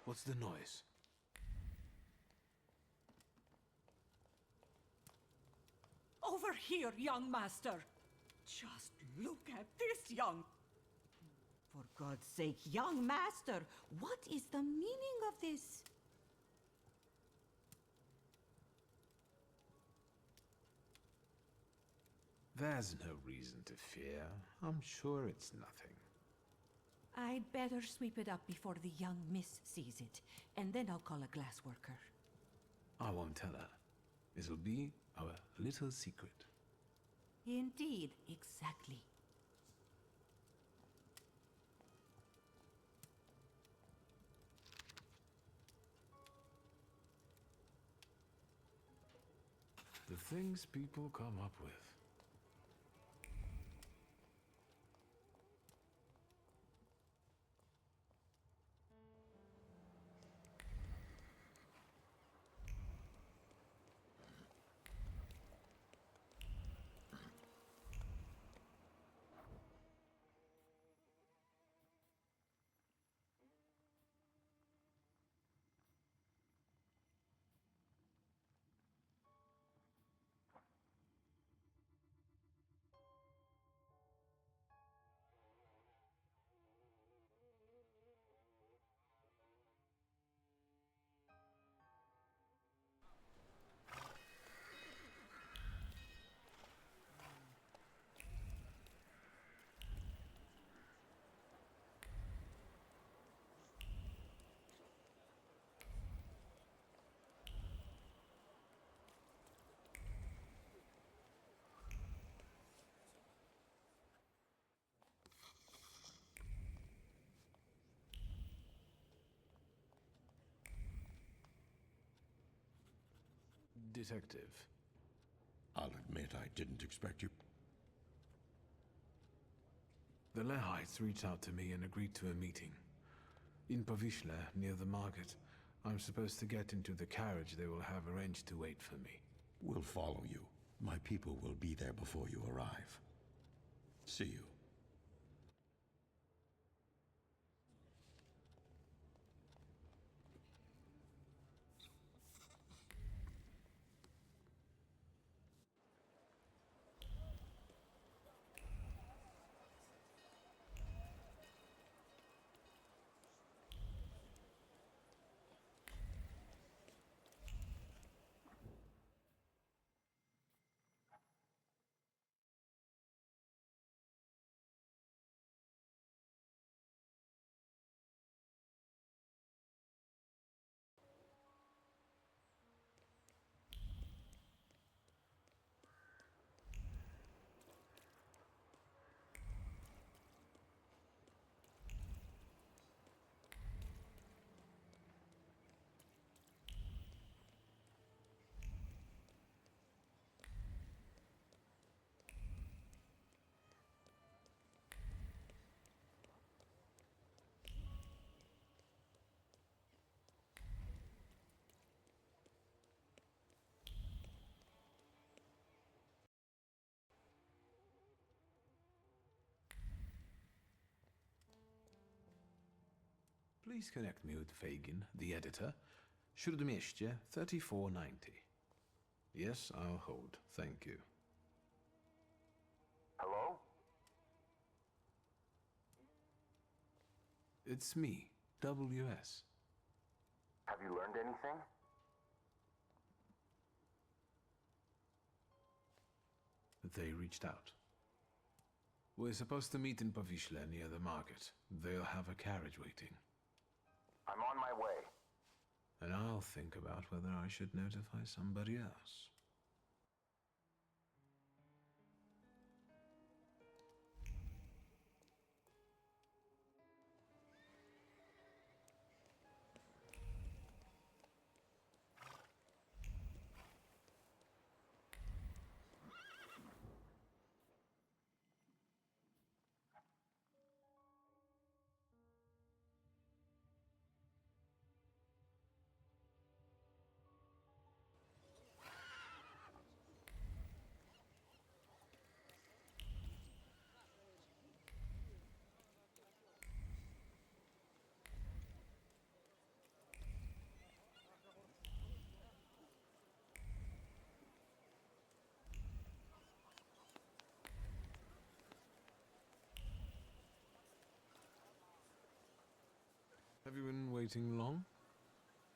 What's the noise? Over here, young master. Just look at this, young... For God's sake, young master, what is the meaning of this? There's no reason to fear. I'm sure it's nothing. I'd better sweep it up before the young miss sees it, and then I'll call a glass worker. I won't tell her. It'll be our little secret. Indeed, exactly. The things people come up with. Detective. I'll admit I didn't expect you. The Lehites reached out to me and agreed to a meeting. In Povishla, near the market. I'm supposed to get into the carriage they will have arranged to wait for me. We'll follow you. My people will be there before you arrive. See you. Please connect me with Fagin, the editor. Śródmieście 3490. Yes, I'll hold. Thank you. Hello? It's me, WS. Have you learned anything? They reached out. We're supposed to meet in Powiśle near the market. They'll have a carriage waiting. I'm on my way. And I'll think about whether I should notify somebody else. Have you been waiting long?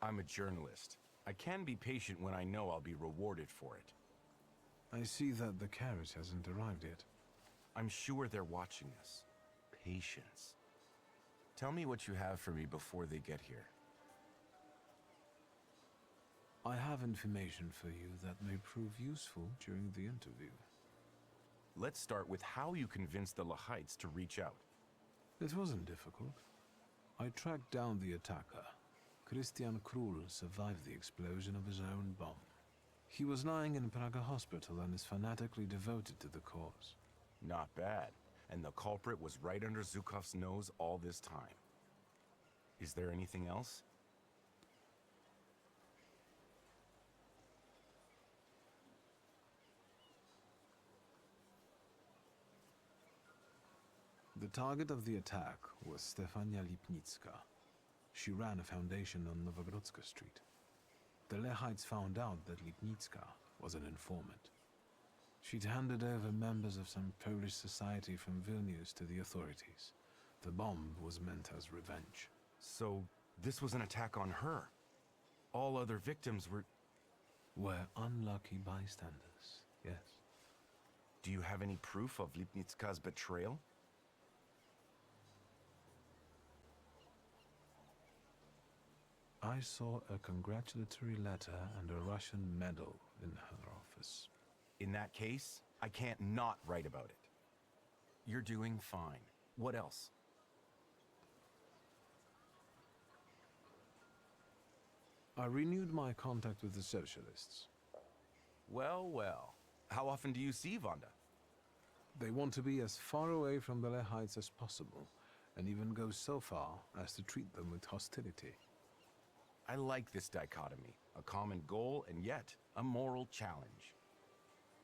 I'm a journalist. I can be patient when I know I'll be rewarded for it. I see that the carriage hasn't arrived yet. I'm sure they're watching us. Patience. Tell me what you have for me before they get here. I have information for you that may prove useful during the interview. Let's start with how you convinced the Lehites to reach out. It wasn't difficult. I tracked down the attacker. Christian Krull survived the explosion of his own bomb. He was lying in Praga hospital and is fanatically devoted to the cause. Not bad. And the culprit was right under Zhukov's nose all this time. Is there anything else? The target of the attack was Stefania Lipnicka. She ran a foundation on Nowogrodzka Street. The Lehites found out that Lipnicka was an informant. She'd handed over members of some Polish society from Vilnius to the authorities. The bomb was meant as revenge. So, this was an attack on her? All other victims were unlucky bystanders, yes. Do you have any proof of Lipnicka's betrayal? I saw a congratulatory letter and a Russian medal in her office. In that case, I can't not write about it. You're doing fine. What else? I renewed my contact with the socialists. Well, well. How often do you see Wanda? They want to be as far away from the Lehites as possible, and even go so far as to treat them with hostility. I like this dichotomy. A common goal, and yet a moral challenge.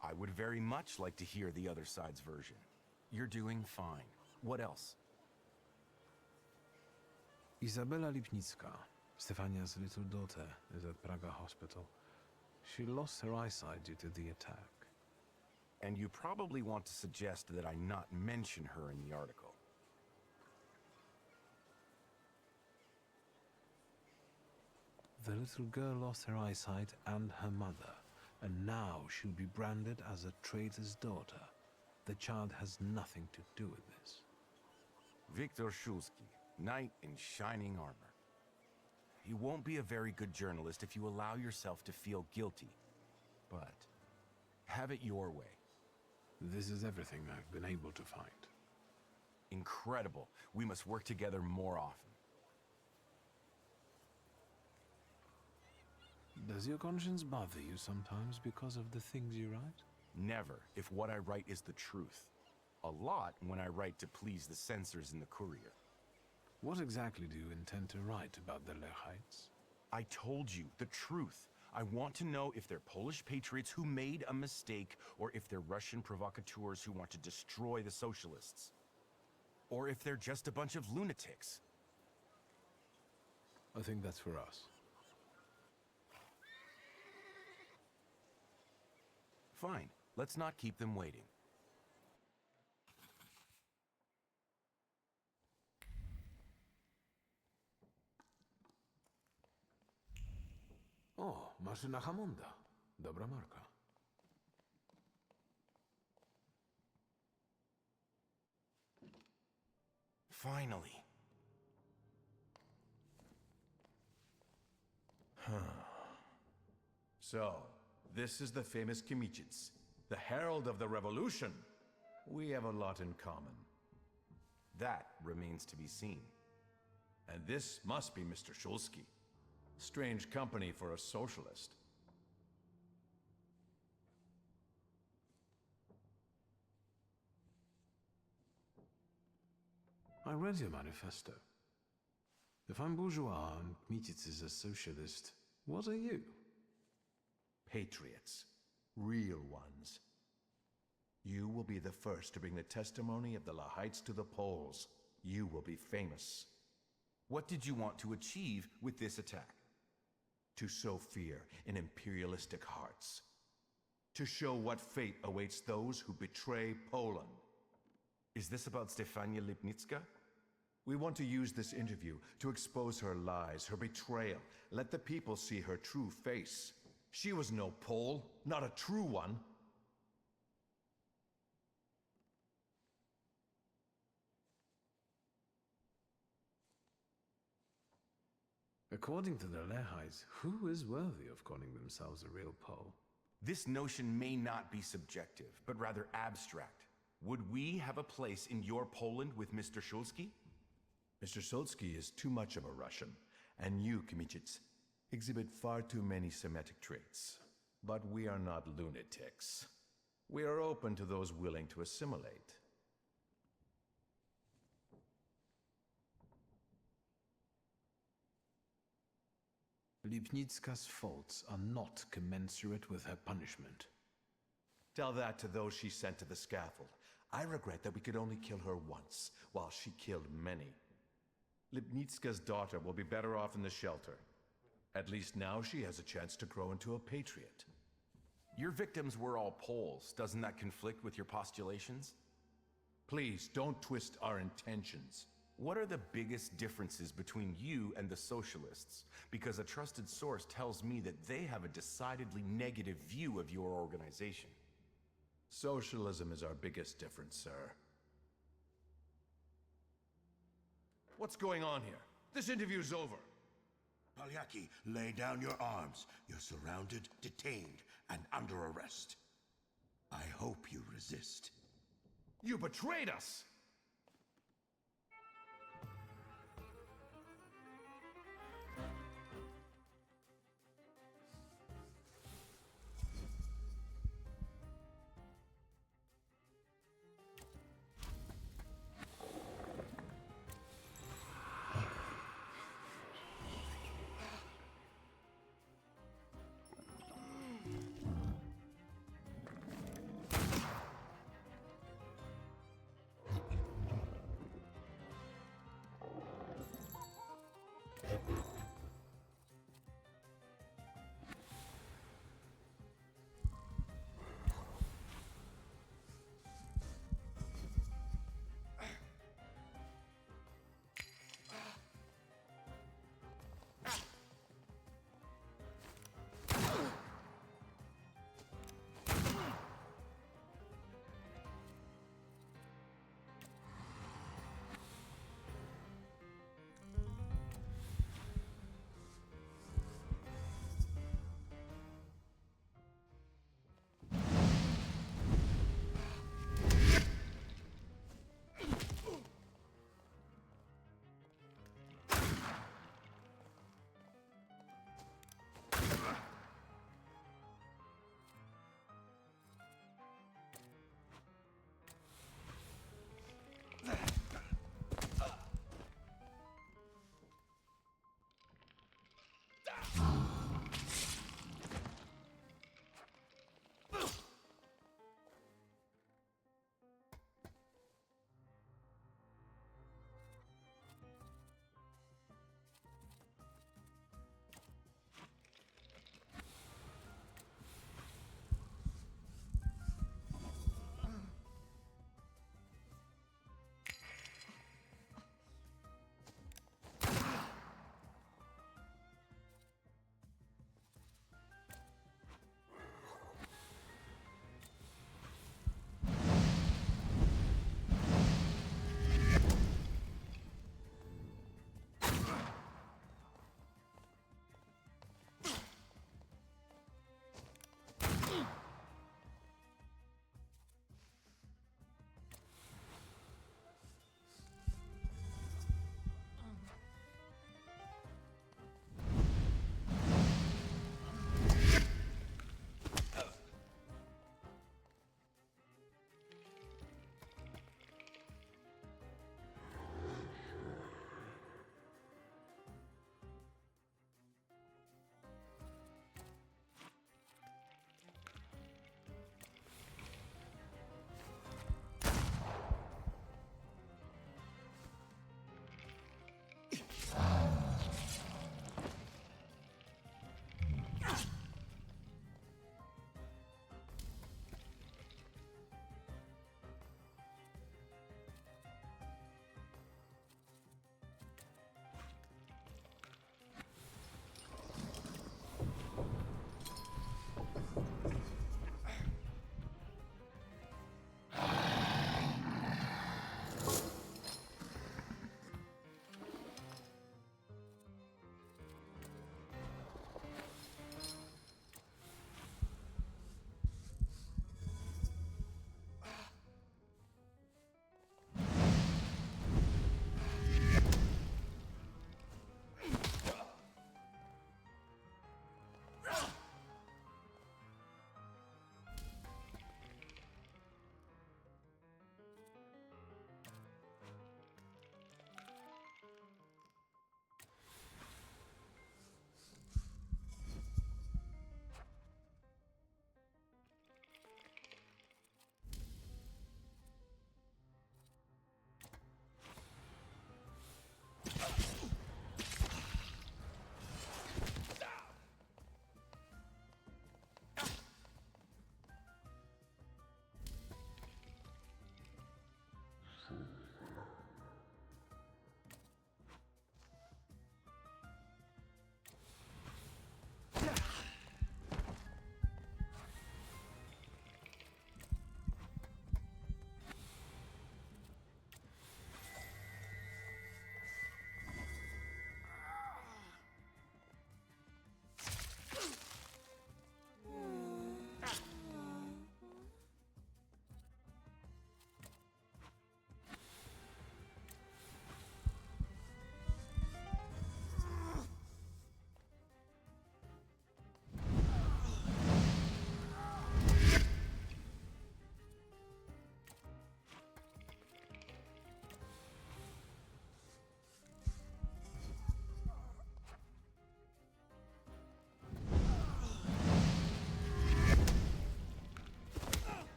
I would very much like to hear the other side's version. You're doing fine. What else? Izabela Lipnicka, Stefania's little daughter, is at Praga hospital. She lost her eyesight due to the attack. And you probably want to suggest that I not mention her in the article. The little girl lost her eyesight and her mother, and now she'll be branded as a traitor's daughter. The child has nothing to do with this. Viktor Shulsky, knight in shining armor. You won't be a very good journalist if you allow yourself to feel guilty. But have it your way. This is everything I've been able to find. Incredible. We must work together more often. Does your conscience bother you sometimes because of the things you write? Never, if what I write is the truth. A lot when I write to please the censors in the Courier. What exactly do you intend to write about the Lehites? I told you, the truth. I want to know if they're Polish patriots who made a mistake, or if they're Russian provocateurs who want to destroy the socialists. Or if they're just a bunch of lunatics. I think that's for us. Fine. Let's not keep them waiting. O, maszyna Hammonda. Dobra marka. Finally. So, this is the famous Kimichits, the herald of the revolution. We have a lot in common. That remains to be seen. And this must be Mr. Shulsky. Strange company for a socialist. I read your manifesto. If I'm bourgeois and Kmititz is a socialist, what are you? Patriots. Real ones. You will be the first to bring the testimony of the Lahites to the polls. You will be famous. What did you want to achieve with this attack? To sow fear in imperialistic hearts. To show what fate awaits those who betray Poland. Is this about Stefania Lipnitska? We want to use this interview to expose her lies, her betrayal. Let the people see her true face. She was no Pole, not a true one. According to the Lehites, who is worthy of calling themselves a real Pole? This notion may not be subjective, but rather abstract. Would we have a place in your Poland with Mr. Shulsky? Mr. Shulsky is too much of a Russian, and you, Kimichits, exhibit far too many Semitic traits. But we are not lunatics. We are open to those willing to assimilate. Lipnitska's faults are not commensurate with her punishment. Tell that to those she sent to the scaffold. I regret that we could only kill her once, while she killed many. Lipnitska's daughter will be better off in the shelter. At least now she has a chance to grow into a patriot. Your victims were all Poles. Doesn't that conflict with your postulations? Please, don't twist our intentions. What are the biggest differences between you and the socialists? Because a trusted source tells me that they have a decidedly negative view of your organization. Socialism is our biggest difference, sir. What's going on here? This interview's over. Palyaki, lay down your arms. You're surrounded, detained, and under arrest. I hope you resist. You betrayed us!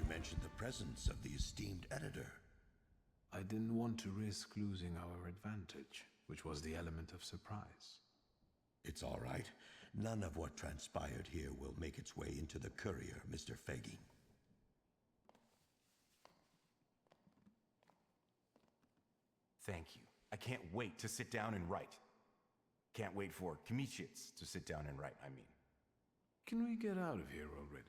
Mention the presence of the esteemed editor. I didn't want to risk losing our advantage, which was the element of surprise. It's all right. None of what transpired here will make its way into the courier, Mr. Fagin. Thank you. I can't wait to sit down and write. Can't wait for Kmicic to sit down and write, I mean. Can we get out of here already?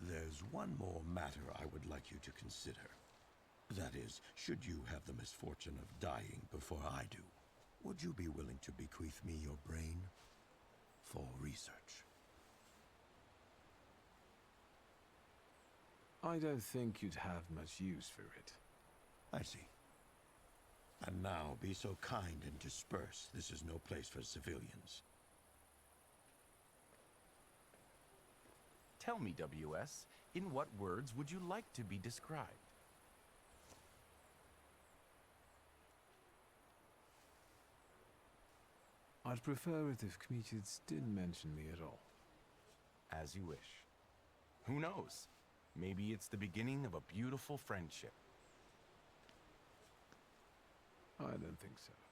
There's one more matter I would like you to consider. That is, should you have the misfortune of dying before I do, would you be willing to bequeath me your brain for research? I don't think you'd have much use for it. I see. And now be so kind and disperse. This is no place for civilians. Tell me, WS, in what words would you like to be described? I'd prefer it if Kmicic didn't mention me at all. As you wish. Who knows? Maybe it's the beginning of a beautiful friendship. I don't think so.